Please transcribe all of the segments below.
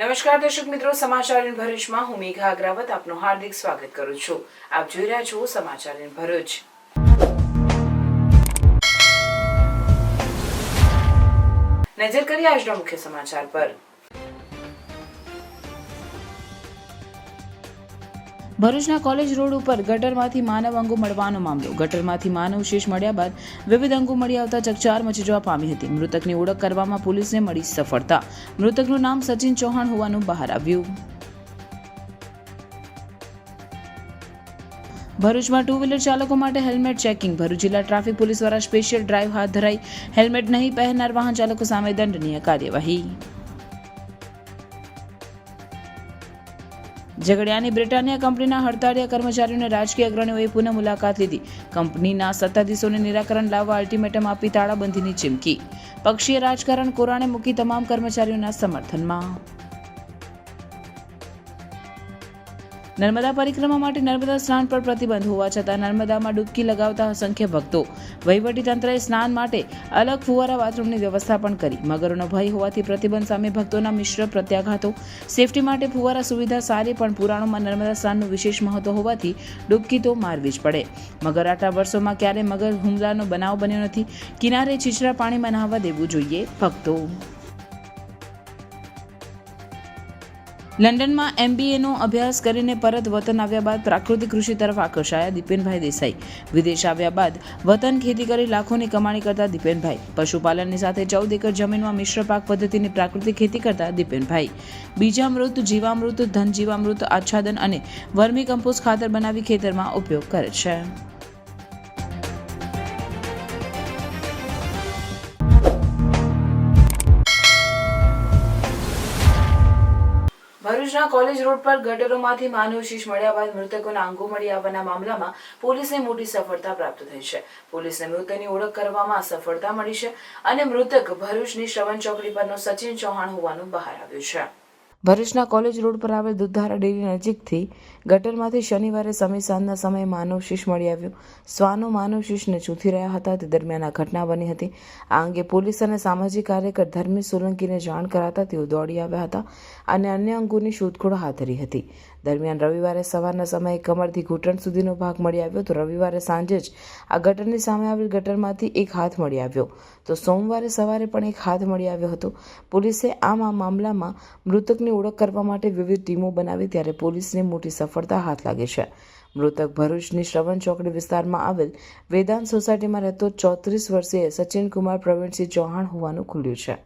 નમસ્કાર દર્શક મિત્રો, સમાચાર ઇન ભરૂચમાં હું મેઘા અગ્રવાલ આપનું હાર્દિક સ્વાગત કરું છું. આપ જોઈ રહ્યા છો સમાચાર ઇન ભરૂચ. નજર કરીએ આજના મુખ્ય સમાચાર પર. ભરૂચના કોલેજ રોડ ઉપર ગટરમાંથી માનવ અંગો મળવાનો મામલો. ગટરમાંથી માનવ શેષ મળ્યા બાદ વિવિધ અંગો મળી આવતા ચકચાર મચી જવા પામી હતી. મૃતકની ઓળખ કરવામાં પોલીસને મળી સફળતા. મૃતકનું નામ સચિન ચૌહાણ હોવાનું બહાર આવ્યું. ભરૂચમાં ટુ વ્હીલર ચાલકો માટે હેલ્મેટ ચેકિંગ. ભરૂચ જિલ્લા ટ્રાફિક પોલીસ દ્વારા સ્પેશિયલ ડ્રાઈવ હાથ ધરાઈ. હેલ્મેટ નહીં પહેરનાર વાહન ચાલકો સામે દંડનીય કાર્યવાહી. ઝઘડિયાની બ્રિટાનિયા કંપનીના હડતાળિયા કર્મચારીઓને રાજકીય અગ્રણીઓએ પુનઃ મુલાકાત લીધી. કંપનીના સત્તાધીશોને નિરાકરણ લાવવા અલ્ટિમેટમ આપી તાળાબંધીની ચીમકી. પક્ષીય રાજકારણ કોરાણે મૂકી તમામ કર્મચારીઓના સમર્થનમાં. નર્મદા પરિક્રમા માટે નર્મદા સ્નાન પર પ્રતિબંધ હોવા છતાં નર્મદામાં ડૂબકી લગાવતા અસંખ્ય ભક્તો. વહીવટીતંત્રએ સ્નાન માટે અલગ ફુવારા બાથરૂમની વ્યવસ્થા પણ કરી. મગરનો ભય હોવાથી પ્રતિબંધ સામે ભક્તોના મિશ્ર પ્રત્યાઘાતો. સેફટી માટે ફુવારા સુવિધા સારી, પણ પુરાણોમાં નર્મદા સ્નાનનું વિશેષ મહત્વ હોવાથી ડૂબકી તો મારવી જ પડે. મગર આટલા વર્ષોમાં ક્યારેય મગર હુમલાનો બનાવ બન્યો નથી. કિનારે છીછરા પાણીમાં નહાવા દેવું જોઈએ ભક્તો. લંડનમાં MBAનો અભ્યાસ કરીને પરત વતન આવ્યા બાદ પ્રાકૃતિક કૃષિ તરફ આકર્ષાયા દીપેનભાઈ દેસાઈ. વિદેશ આવ્યા બાદ વતન ખેતી કરી લાખોની કમાણી કરતા દીપેનભાઈ. પશુપાલનની સાથે 14 એકર જમીનમાં મિશ્ર પાક પદ્ધતિની પ્રાકૃતિક ખેતી કરતા દીપેનભાઈ બીજામૃત, જીવામૃત, ધન જીવામૃત, આચ્છાદન અને વર્મી કમ્પોસ્ટ ખાતર બનાવી ખેતરમાં ઉપયોગ કરે છે. ભરૂચના કોલેજ રોડ પર ગટરોમાંથી માનવ શીશ મળ્યા બાદ મૃતકોના અંગો મળી આવવાના મામલામાં પોલીસને મોટી સફળતા પ્રાપ્ત થઈ છે. પોલીસને મૃતકની ઓળખ કરવામાં સફળતા મળી છે અને મૃતક ભરૂચની શ્રવણ ચોકડી પરનો સચિન ચૌહાણ હોવાનું બહાર આવ્યું છે. ભરૂચના કોલેજ રોડ પર આવેલ દૂધધારા ડેરી નજીકથી ગટરમાંથી શનિવારે સાંજના સમયે માનવ શીશ મળી આવ્યું. શ્વાનો માનવ શીશને ચૂંથી રહ્યા હતા તે દરમિયાન આ ઘટના બની હતી. આ અંગે પોલીસ અને સામાજિક કાર્યકર ધર્મેશ સોલંકીને જાણ કરાતા તેઓ દોડી આવ્યા હતા અને અન્ય અંગોની શોધખોળ હાથ ધરી હતી. દરમિયાન રવિવારે સવારના સમયે કમરથી ઘૂંટણ સુધીનો ભાગ મળી આવ્યો તો રવિવારે સાંજે જ આ ગટરની સામે આવેલ ગટરમાંથી એક હાથ મળી આવ્યો તો સોમવારે સવારે પણ એક હાથ મળી આવ્યો હતો. પોલીસે આ મામલામાં મૃતકની ઓળખ કરવા માટે વિવિધ ટીમો બનાવી ત્યારે પોલીસને મોટી સફળતા હાથ લાગી છે. મૃતક ભરૂચની શ્રવણ ચોકડી વિસ્તારમાં આવેલ વેદાંત સોસાયટીમાં રહેતો 34 વર્ષીય સચિન કુમાર પ્રવીણસિંહ ચૌહાણ હોવાનું ખુલ્યું છે.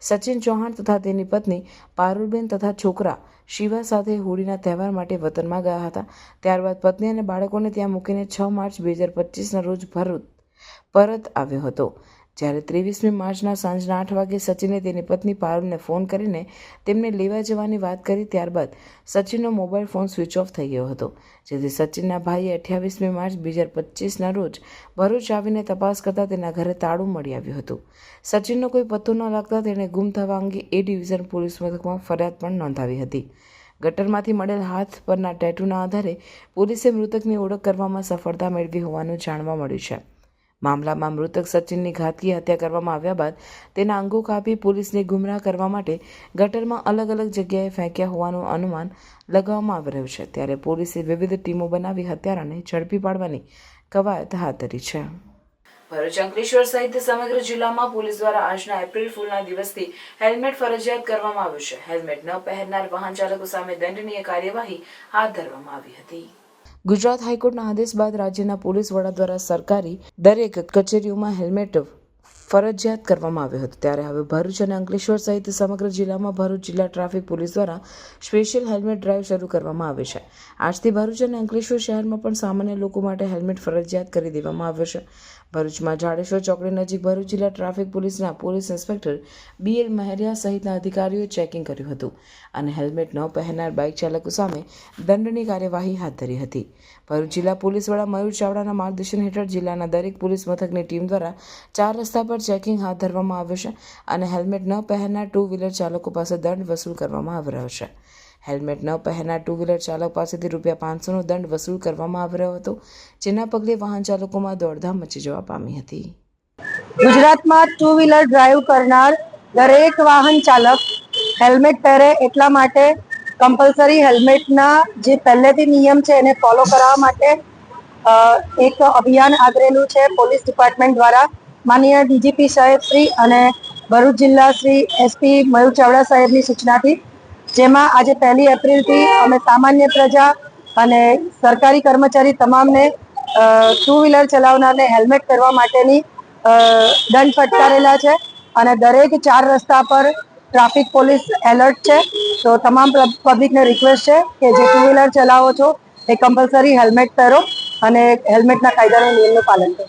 સચિન ચૌહાણ તથા તેની પત્ની પારુલબેન તથા છોકરા શિવા સાથે હોળીના તહેવાર માટે વતનમાં ગયા હતા. ત્યારબાદ પત્ની અને બાળકોને ત્યાં મૂકીને 6 માર્ચ 2025ના રોજ ભરૂચ પરત આવ્યો હતો. જ્યારે 23મી માર્ચના સાંજના 8 વાગે સચિને તેની પત્ની પારુલને ફોન કરીને તેમને લેવા જવાની વાત કરી. ત્યારબાદ સચિનનો મોબાઈલ ફોન સ્વિચ ઓફ થઈ ગયો હતો, જેથી સચિનના ભાઈએ 28મી માર્ચ 2025ના રોજ ભરૂચ આવીને તપાસ કરતા તેના ઘરે તાળું મળી આવ્યું હતું. સચિનનો કોઈ પત્તો ન લાગતા તેણે ગુમ થવા અંગે A ડિવિઝન પોલીસ મથકમાં ફરિયાદ પણ નોંધાવી હતી. ગટરમાંથી મળેલ હાથ પરના ટેટુના આધારે પોલીસે મૃતકની ઓળખ કરવામાં સફળતા મેળવી હોવાનું જાણવા મળ્યું છે. મામલામાં મૃતક સચિનની ઘાતકી હત્યા કરવામાં આવ્યા બાદ તેના અંગો કાપી પોલીસને ગુમરાહ કરવા માટે ગટરમાં અલગ અલગ જગ્યાએ ફેંક્યા હોવાનું અનુમાન લગાવવામાં આવી રહ્યું છે. ત્યારે પોલીસે વિવિધ ટીમો બનાવી હત્યારાને ઝડપી પાડવાની કવાયત હાથ ધરી છે. ભરૂચ, અંકલેશ્વર સહિત સમગ્ર જિલ્લામાં પોલીસ દ્વારા આજના એપ્રિલ ફૂલના દિવસથી હેલ્મેટ ફરજિયાત કરવામાં આવ્યું છે. હેલ્મેટ ન પહેરનાર વાહન ચાલકો સામે દંડનીય કાર્યવાહી હાથ ધરવામાં આવી હતી. ગુજરાત હાઈકોર્ટના આદેશ બાદ રાજ્યના પોલીસ વડા દ્વારા સરકારી દરેક કચેરીઓમાં હેલ્મેટ ફરજિયાત કરવામાં આવ્યો હતો. ત્યારે હવે ભરૂચ અને અંકલેશ્વર સહિત સમગ્ર જિલ્લામાં ભરૂચ જિલ્લા ટ્રાફિક પોલીસ દ્વારા સ્પેશિયલ હેલ્મેટ ડ્રાઈવ શરૂ કરવામાં આવી છે. આજથી ભરૂચ અને અંકલેશ્વર શહેરમાં પણ સામાન્ય લોકો માટે હેલ્મેટ ફરજિયાત કરી દેવામાં આવ્યો છે. ભરૂચમાં જાડેશ્વર ચોકડી નજીક ભરૂચ જિલ્લા ટ્રાફિક પોલીસના પોલીસ ઇન્સ્પેક્ટર BL મહેરિયા સહિતના અધિકારીઓએ ચેકિંગ કર્યું હતું અને હેલ્મેટ ન પહેરનાર બાઇક ચાલકો સામે દંડની કાર્યવાહી હાથ ધરી હતી. ભરૂચ જિલ્લા પોલીસ વડા મયુર ચાવડાના માર્ગદર્શન હેઠળ જિલ્લાના દરેક પોલીસ મથકની ટીમ દ્વારા 4 રસ્તા પર ચેકિંગ હાથ ધરવામાં આવ્યું છે અને હેલ્મેટ ન પહેરનાર ટુ વ્હીલર ચાલકો પાસે દંડ વસૂલ કરવામાં આવી રહ્યો છે. હેલ્મેટ ન પહેરનાર ટુ વ્હીલર ચાલક પાસેથી ₹500નો દંડ વસૂલ કરવામાં આવી રહ્યો હતો, જેના પગલે વાહન ચાલકોમાં દોડધામ મચી જવા પામી હતી. ગુજરાતમાં ટુ વ્હીલર ડ્રાઈવ કરનાર દરેક વાહન ચાલક હેલ્મેટ પહેરે એટલા માટે કમ્પલસરી હેલ્મેટના જે પહેલેથી નિયમ છે એને ફોલો કરવા માટે એક અભિયાન આદરેલું છે પોલીસ ડિપાર્ટમેન્ટ દ્વારા. માનનીય ડીજીપી સાહેબ શ્રી અને ભરૂચ જિલ્લા શ્રી એસપી મયુર ચાવડા સાહેબની સૂચનાથી, જેમાં આજે 1 એપ્રિલથી અમે સામાન્ય પ્રજા અને સરકારી કર્મચારી તમામને 2 વ્હીલર ચલાવનારને હેલ્મેટ પહેરવા માટેની દંડ ફટકારેલા છે અને દરેક 4 રસ્તા પર ટ્રાફિક પોલીસ એલર્ટ છે. તો તમામ પબ્લિકને રિક્વેસ્ટ છે કે જે 2 વ્હીલર ચલાવો છો એ કમ્પલસરી હેલ્મેટ પહેરો અને હેલ્મેટના કાયદાના નિયમનું પાલન કરો.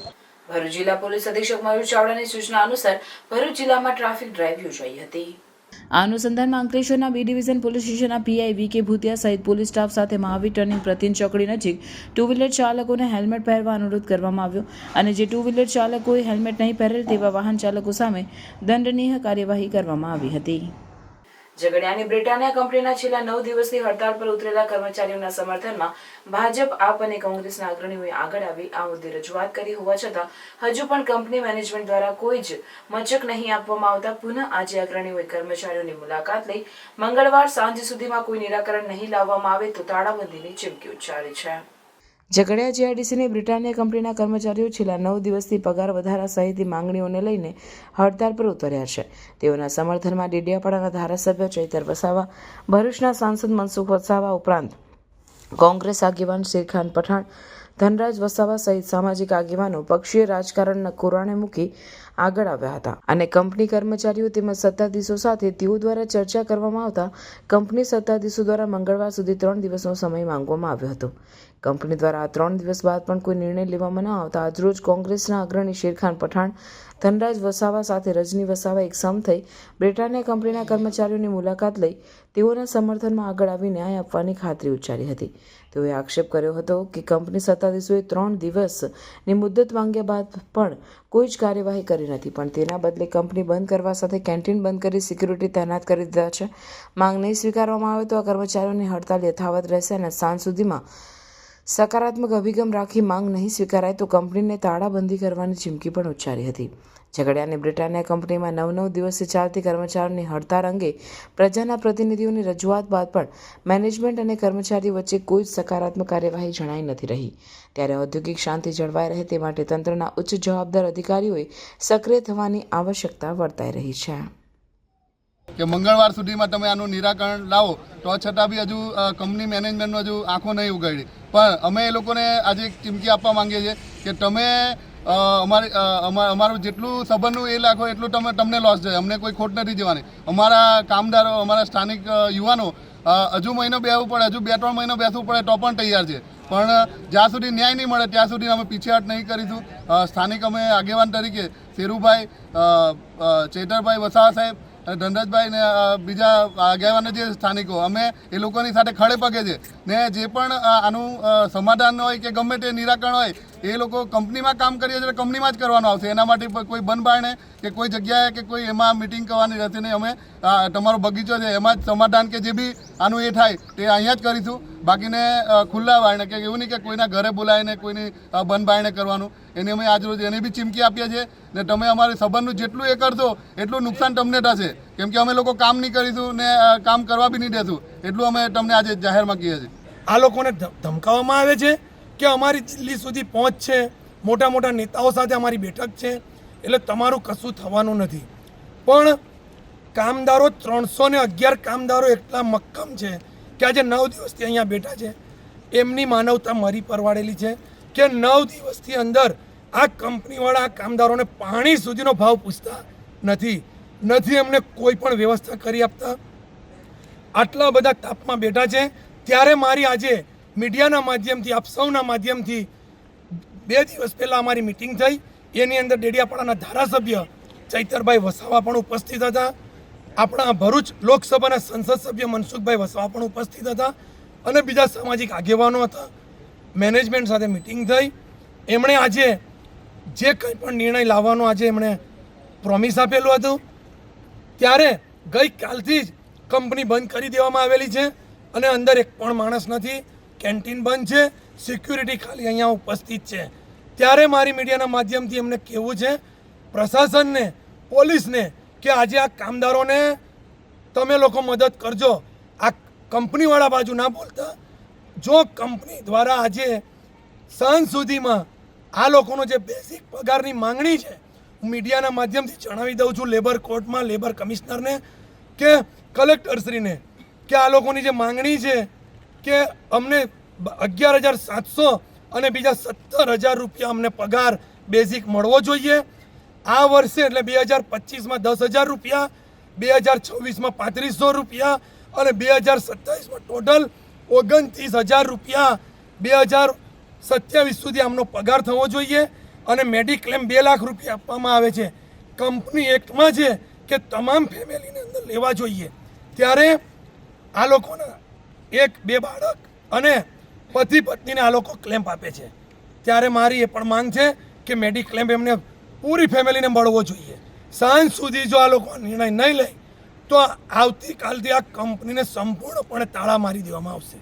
ભરૂચ જિલ્લા પોલીસ અધિક્ષક મયુર ચાવડાની સૂચના અનુસાર ભરૂચ જિલ્લામાં ટ્રાફિક ડ્રાઈવ યોજાઈ હતી. આ અનુસંધાનમાં અંકલેશ્વરના બી ડિવિઝન પોલીસ સ્ટેશનના પીઆઈ વી કે ભૂતિયા સહિત પોલીસ સ્ટાફ સાથે મહાવીર ટર્નિંગ પ્રતિન ચોકડી નજીક 2 વ્હીલર ચાલકોને હેલ્મેટ પહેરવા અનુરોધ કરવામાં આવ્યો અને જે 2 વ્હીલર ચાલકોએ હેલ્મેટ નહીં પહેરેલ તેવા વાહન ચાલકો સામે દંડનીય કાર્યવાહી કરવામાં આવી હતી. ઝઘડિયાની બ્રિટાનિયા કંપનીના છેલ્લા 9 દિવસથી હડતાળ પર ઉતરેલા કર્મચારીઓના સમર્થનમાં ભાજપ, આપ અને કોંગ્રેસના અગ્રણીઓએ આગળ આવી આ મુદ્દે રજૂઆત કરી હોવા છતાં હજુ પણ કંપની મેનેજમેન્ટ દ્વારા કોઈ જ મચક નહીં આપવામાં આવતા પુનઃ આજે અગ્રણીઓએ કર્મચારીઓની મુલાકાત લઈ મંગળવાર સાંજ સુધીમાં કોઈ નિરાકરણ નહીં લાવવામાં આવે તો તાળાબંધીની ચીમકી ઉચ્ચારી છે. ઝઘડિયા જીઆઈડીસીની બ્રિટાનિયા કંપનીના કર્મચારીઓ છેલ્લા 9 દિવસથી પગાર વધારા સહિતની માંગણીઓને લઈને હડતાળ પર ઉતર્યા છે. તેઓના સમર્થનમાં ડેડિયાપાડાના ધારાસભ્ય ચૈતર વસાવા, ભરૂચના સાંસદ મનસુખ વસાવા ઉપરાંત કોંગ્રેસ આગેવાન શેરખાન પઠાણ, ધનરાજ વસાવા સહિત સામાજિક આગેવાનો પક્ષીય રાજકારણના કોરાણે મૂકી આગળ આવ્યા હતા અને કંપની કર્મચારીઓ તેમજ સત્તાધીશો સાથે તેઓ દ્વારા ચર્ચા કરવામાં આવતા કંપની સત્તાધીશો દ્વારા મંગળવાર સુધી 3 દિવસનો સમય માંગવામાં આવ્યો હતો. કંપની દ્વારા આ 3 દિવસ બાદ પણ કોઈ નિર્ણય લેવામાં ન આવતા આજરોજ કોંગ્રેસના અગ્રણી શેરખાન પઠાણ, ધનરાજ વસાવા સાથે રજની વસાવા એક સમ થઈ બ્રિટાનિયા કંપનીના કર્મચારીઓની મુલાકાત લઈ તેઓના સમર્થનમાં આગળ આવી ન્યાય આપવાની ખાતરી ઉચ્ચારી હતી. તેઓએ આક્ષેપ કર્યો હતો કે કંપની સત્તાધીશોએ 3 દિવસની મુદ્દત માંગ્યા બાદ પણ કોઈ જ કાર્યવાહી કરી નથી, પણ તેના બદલે કંપની બંધ કરવા સાથે કેન્ટીન બંધ કરી સિક્યુરિટી તૈનાત કરી દીધા છે. માંગ નહીં સ્વીકારવામાં આવે તો આ કર્મચારીઓની હડતાળ યથાવત રહેશે અને સાંજ સુધીમાં સકારાત્મક અભિગમ રાખી માંગ નહીં સ્વીકારાય તો કંપનીને તાળાબંધી કરવાની ચીમકી પણ ઉચ્ચારી હતી. ઝઘડિયાની બ્રિટાનિયા કંપનીમાં 9 દિવસથી ચાલતી કર્મચારીઓની હડતાળ અંગે પ્રજાના પ્રતિનિધિઓની રજૂઆત બાદ પણ મેનેજમેન્ટ અને કર્મચારીઓ વચ્ચે કોઈ જ સકારાત્મક કાર્યવાહી જણાઈ નથી રહી. ત્યારે ઔદ્યોગિક શાંતિ જળવાઈ રહે તે માટે તંત્રના ઉચ્ચ જવાબદાર અધિકારીઓએ સક્રિય થવાની આવશ્યકતા વર્તાઈ રહી છે. કે મંગળવાર સુધીમાં તમે આનું નિરાકરણ લાવો તો છતાં બી હજુ કંપની મેનેજમેન્ટનો હજુ આંખો નહીં ઉગાડી. પણ અમે એ લોકોને આજે ચીમકી આપવા માંગીએ છીએ કે તમે અમારું જેટલું સંબંધનું એ લાખો એટલું તમને લોસ જાય. અમને કોઈ ખોટ નથી જવાની. અમારા કામદારો, અમારા સ્થાનિક યુવાનો હજુ મહિનો બેસવું પડે, હજુ 2-3 મહિનો બેસવું પડે તો પણ તૈયાર છે. પણ જ્યાં સુધી ન્યાય નહીં મળે ત્યાં સુધી અમે પીછેહટ નહીં કરીશું. સ્થાનિક અમે આગેવાન તરીકે શેરુભાઈ, ચેતરભાઈ વસાવા સાહેબ, ધનરાજભાઈ ને બીજા આગેવાન જે સ્થાનિકો અમે એ લોકોની સાથે ખડે પગે છે ને જે પણ આનું સમાધાન હોય કે ગમે તે નિરાકરણ હોય એ લોકો કંપનીમાં કામ કરીએ છીએ કંપનીમાં જ કરવાનું આવશે. એના માટે કોઈ બંધ બારણે કે કોઈ જગ્યાએ કે કોઈ એમાં મિટિંગ કરવાની રહેશે નહીં. અમે તમારો બગીચો છે એમાં જ સમાધાન કે જે બી આનું એ થાય તે અહીંયા જ કરીશું. બાકીને ખુલ્લા બારણે કે એવું નહીં કે કોઈના ઘરે બોલાવીને કોઈની બંધ બારણે કરવાનું. એને અમે આજરોજ એની બી ચીમકી આપીએ છીએ ને તમે અમારે સંબંધનું જેટલું એ કરશો એટલું નુકસાન તમને થશે. કેમ કે અમે લોકો કામ નહીં કરીશું ને કામ કરવા બી નહીં દેશું. એટલું અમે તમને આજે જાહેરમાં કહીએ છીએ. આ લોકોને ધમકાવવામાં આવે છે કે અમારી દિલ્હી સુધી પહોંચ છે, મોટા મોટા નેતાઓ સાથે અમારી બેઠક છે, એટલે તમારું કશું થવાનું નથી. પણ કામદારો 311 કામદારો એટલા મક્કમ છે કે આજે 9 દિવસથી અહીંયા બેઠા છે. એમની માનવતા મરી પરવાડેલી છે કે 9 દિવસથી અંદર આ કંપનીવાળા કામદારોને પાણી સુધીનો ભાવ પૂછતા નથી એમને કોઈ પણ વ્યવસ્થા કરી આપતા. આટલા બધા તાપમાં બેઠા છે ત્યારે મારી આજે મીડિયાના માધ્યમથી, આપ સૌના માધ્યમથી 2 દિવસ પહેલાં અમારી મિટિંગ થઈ. એની અંદર ડેડિયાપાડાના ધારાસભ્ય ચૈતરભાઈ વસાવા પણ ઉપસ્થિત હતા. આપણા ભરૂચ લોકસભાના સંસદ સભ્ય મનસુખભાઈ વસાવા પણ ઉપસ્થિત હતા અને બીજા સામાજિક આગેવાનો હતા. મેનેજમેન્ટ સાથે મિટિંગ થઈ. એમણે આજે જે કંઈ પણ નિર્ણય લાવવાનો આજે એમણે પ્રોમિસ આપેલું હતું. ત્યારે ગઈકાલથી જ કંપની બંધ કરી દેવામાં આવેલી છે અને અંદર એક પણ માણસ નથી. કેન્ટીન બંધ છે, સિક્યુરિટી ખાલી અહીંયા ઉપસ્થિત છે. ત્યારે મારી મીડિયાના માધ્યમથી એમને કહેવું છે પ્રશાસનને, પોલીસને કે આજે આ કામદારોને તમે લોકો મદદ કરજો. આ કંપનીવાળા બાજુ ના બોલતા. જો કંપની દ્વારા આજે સાંજ સુધીમાં આ લોકોનો જે બેઝિક પગારની માંગણી છે, હું મીડિયાના માધ્યમથી જણાવી દઉં છું લેબર કોર્ટમાં, લેબર કમિશનરને કે કલેક્ટરશ્રીને, કે આ લોકોની જે માંગણી છે કે અમને 11,700 અને બીજા 17,000 રૂપિયા અમને પગાર બેઝિક મળવો જોઈએ. આ વર્ષે એટલે 2025માં 10,000 રૂપિયા, 2026માં 3,500 રૂપિયા અને 2027માં ટોટલ 29,000 રૂપિયા 2027 સુધી આમનો પગાર થવો જોઈએ. અને મેડિક્લેમ 2 લાખ રૂપિયા આપવામાં આવે છે. કંપની એક્ટમાં છે કે તમામ ફેમિલીને અંદર લેવા જોઈએ. ત્યારે આ લોકોના 1-2 બાળક અને પતિ પત્નીને આ લોકો ક્લેમ આપે છે. ત્યારે મારી એ પણ માંગ છે કે મેડિક્લેમ એમને પૂરી ફેમિલીને મળવો જોઈએ. સાંજ સુધી જો આ લોકો આ નિર્ણય નહીં લે તો આવતીકાલથી આ કંપનીને સંપૂર્ણપણે તાળા મારી દેવામાં આવશે.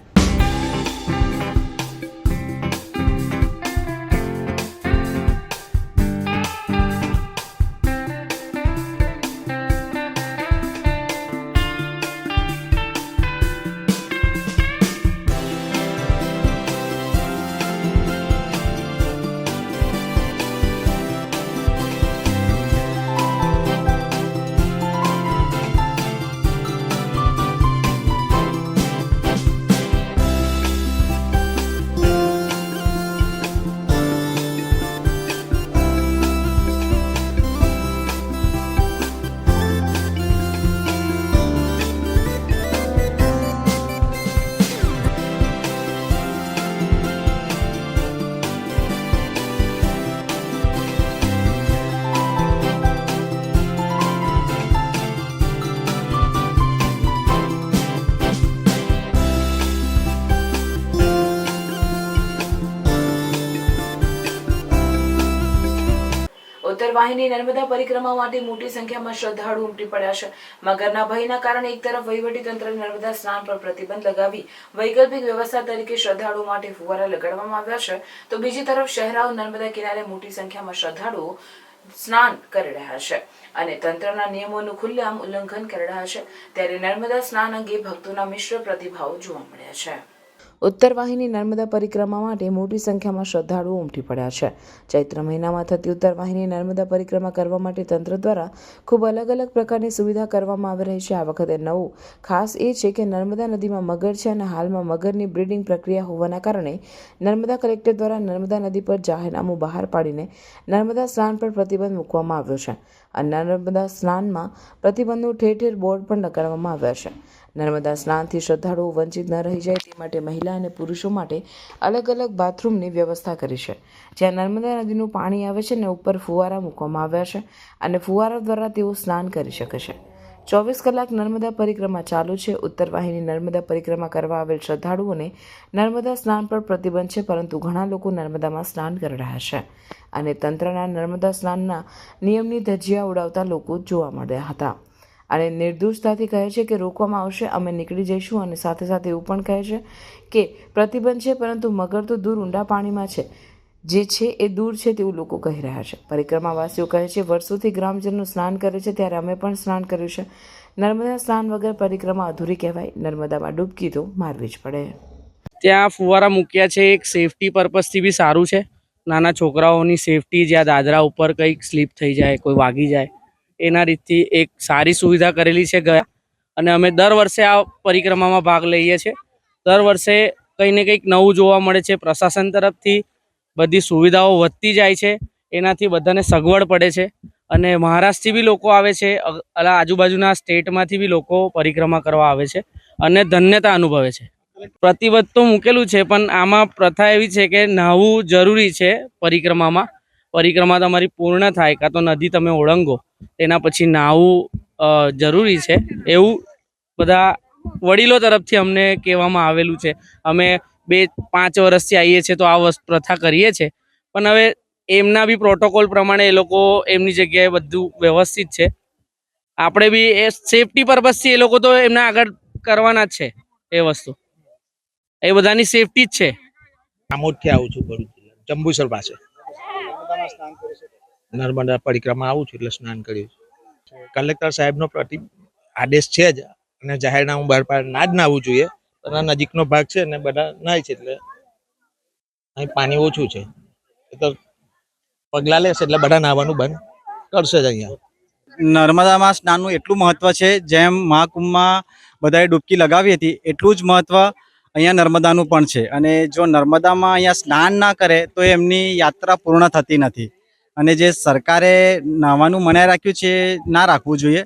ઉત્તરવાહિની નર્મદા પરિક્રમા માટે મોટી સંખ્યામાં શ્રદ્ધાળુ ઉમટી પડ્યા છે. મગરના ભયના કારણે એક તરફ વહીવટીતંત્ર નર્મદા સ્નાન પર પ્રતિબંધ લગાવી વૈકલ્પિક વ્યવસ્થા તરીકે શ્રદ્ધાળુઓ માટે ફુવારા લગાડવામાં આવ્યા છે, તો બીજી તરફ શહેરાઓ નર્મદા કિનારે મોટી સંખ્યામાં શ્રદ્ધાળુઓ સ્નાન કરી રહ્યા છે અને તંત્રના નિયમોનું ખુલ્લેઆમ ઉલ્લંઘન કરી રહ્યા છે. ત્યારે નર્મદા સ્નાન અંગે ભક્તોના મિશ્ર પ્રતિભાવો જોવા મળ્યા છે. ઉત્તરવાહિની નર્મદા પરિક્રમા માટે મોટી સંખ્યામાં શ્રદ્ધાળુઓ ઉમટી પડ્યા છે. ચૈત્ર મહિનામાં થતી ઉત્તરવાહિની નર્મદા પરિક્રમા કરવા માટે તંત્ર દ્વારા ખૂબ અલગ અલગ પ્રકારની સુવિધા કરવામાં આવી રહી છે. આ વખતે નવું ખાસ એ છે કે નર્મદા નદીમાં મગર છે અને હાલમાં મગરની બ્રીડિંગ પ્રક્રિયા હોવાના કારણે નર્મદા કલેક્ટર દ્વારા નર્મદા નદી પર જાહેરનામું બહાર પાડીને નર્મદા સ્નાન પર પ્રતિબંધ મૂકવામાં આવ્યો છે અને નર્મદા સ્નાનમાં પ્રતિબંધનું ઠેર ઠેર બોર્ડ પણ લગાડવામાં આવ્યા છે. નર્મદા સ્નાનથી શ્રદ્ધાળુઓ વંચિત ન રહી જાય તે માટે મહિલા અને પુરુષો માટે અલગ અલગ બાથરૂમની વ્યવસ્થા કરી છે, જ્યાં નર્મદા નદીનું પાણી આવે છે અને ઉપર ફુવારા મૂકવામાં આવ્યા છે અને ફુવારા દ્વારા તેઓ સ્નાન કરી શકે છે. 24 કલાક નર્મદા પરિક્રમા ચાલુ છે. ઉત્તરવાહિની નર્મદા પરિક્રમા કરવા આવેલ શ્રદ્ધાળુઓને નર્મદા સ્નાન પર પ્રતિબંધ છે, પરંતુ ઘણા લોકો નર્મદામાં સ્નાન કરી રહ્યા છે અને તંત્રના નર્મદા સ્નાનના નિયમની ધજિયા ઉડાવતા લોકો જોવા મળ્યા હતા અને નિર્દોષતાથી કહે છે કે રોકવામાં આવશે, અમે નીકળી જઈશું અને સાથે સાથે એવું પણ કહે છે કે પ્રતિબંધ છે પરંતુ મગર તો દૂર ઊંડા પાણીમાં છે, જે છે એ દૂર છે તેવું લોકો કહી રહ્યા છે. પરિક્રમાવાસીઓ કહે છે વર્ષોથી ગ્રામજનો સ્નાન કરે છે, ત્યારે અમે પણ સ્નાન કર્યું છે. નર્મદા સ્નાન વગર પરિક્રમા અધૂરી કહેવાય. નર્મદામાં ડૂબકી તો મારવી જ પડે. ત્યાં ફુવારા મૂક્યા છે, એક સેફટી પર્પઝથી બી સારું છે. નાના છોકરાઓની સેફટી, જ્યાં દાદરા ઉપર કંઈક સ્લીપ થઈ જાય, કોઈ વાગી જાય, એના રીતથી એક સારી સુવિધા કરેલી છે ગયા. અને અમે દર વર્ષે આ પરિક્રમામાં ભાગ લઈએ છીએ. દર વર્ષે કંઈ ને કંઈક નવું જોવા મળે છે. પ્રશાસન તરફથી બધી સુવિધાઓ વધતી જાય છે, એનાથી બધાને સગવડ પડે છે. અને મહારાષ્ટ્રથી બી લોકો આવે છે, આજુબાજુના સ્ટેટમાંથી બી લોકો પરિક્રમા કરવા આવે છે અને ધન્યતા અનુભવે છે. પ્રતિબંધ તો મૂકેલું છે, પણ આમાં પ્રથા એવી છે કે નાહવું જરૂરી છે પરિક્રમામાં. પરિક્રમા તમારી પૂર્ણ થાય કાં તો નદી તમે ઓળંગો તેના પછી નાહવું જરૂરી છે, એવું બધા વડીલો તરફથી અમને કહેવામાં આવેલું છે. અમે 2-5 વર્ષથી આવીએ છીએ તો આ પ્રથા કરીએ છીએ, પણ હવે એમના બી પ્રોટોકોલ પ્રમાણે એ લોકો એમની જગ્યાએ બધું વ્યવસ્થિત છે. આપણે બી એ સેફટી પર્પઝથી એ લોકો તો એમના આગળ કરવાના જ છે. એ વસ્તુ એ બધાની સેફટી જ છે. આમોદથી આવું છું, ભરૂચ જંબુસર પાસે નર્મદા પરિક્રમા આવું છું એટલે સ્નાન કર્યું. કલેક્ટર સાહેબનો આદેશ છે જ અને જાહેરનામું બહાર પાડ ના જ નાહવું જોઈએ. અને આ નજીકનો ભાગ છે ને બધા નાય છે એટલે અહીં પાણી ઓછું છે. એ તો પગલાં લેશે એટલે બધા નાહવાનું બંધ કરશે જ અહીંયા. નર્મદામાં સ્નાનનું એટલું મહત્વ છે, જેમ મહાકુંભમાં બધાએ ડૂબકી લગાવી હતી એટલું જ મહત્વ અહીંયા નર્મદાનું પણ છે. અને જો નર્મદામાં અહીંયા સ્નાન ના કરે તો એમની યાત્રા પૂર્ણ થતી નથી. અને જે સરકારે નાહવાનું મનાઈ રાખ્યું છે એ ના રાખવું જોઈએ.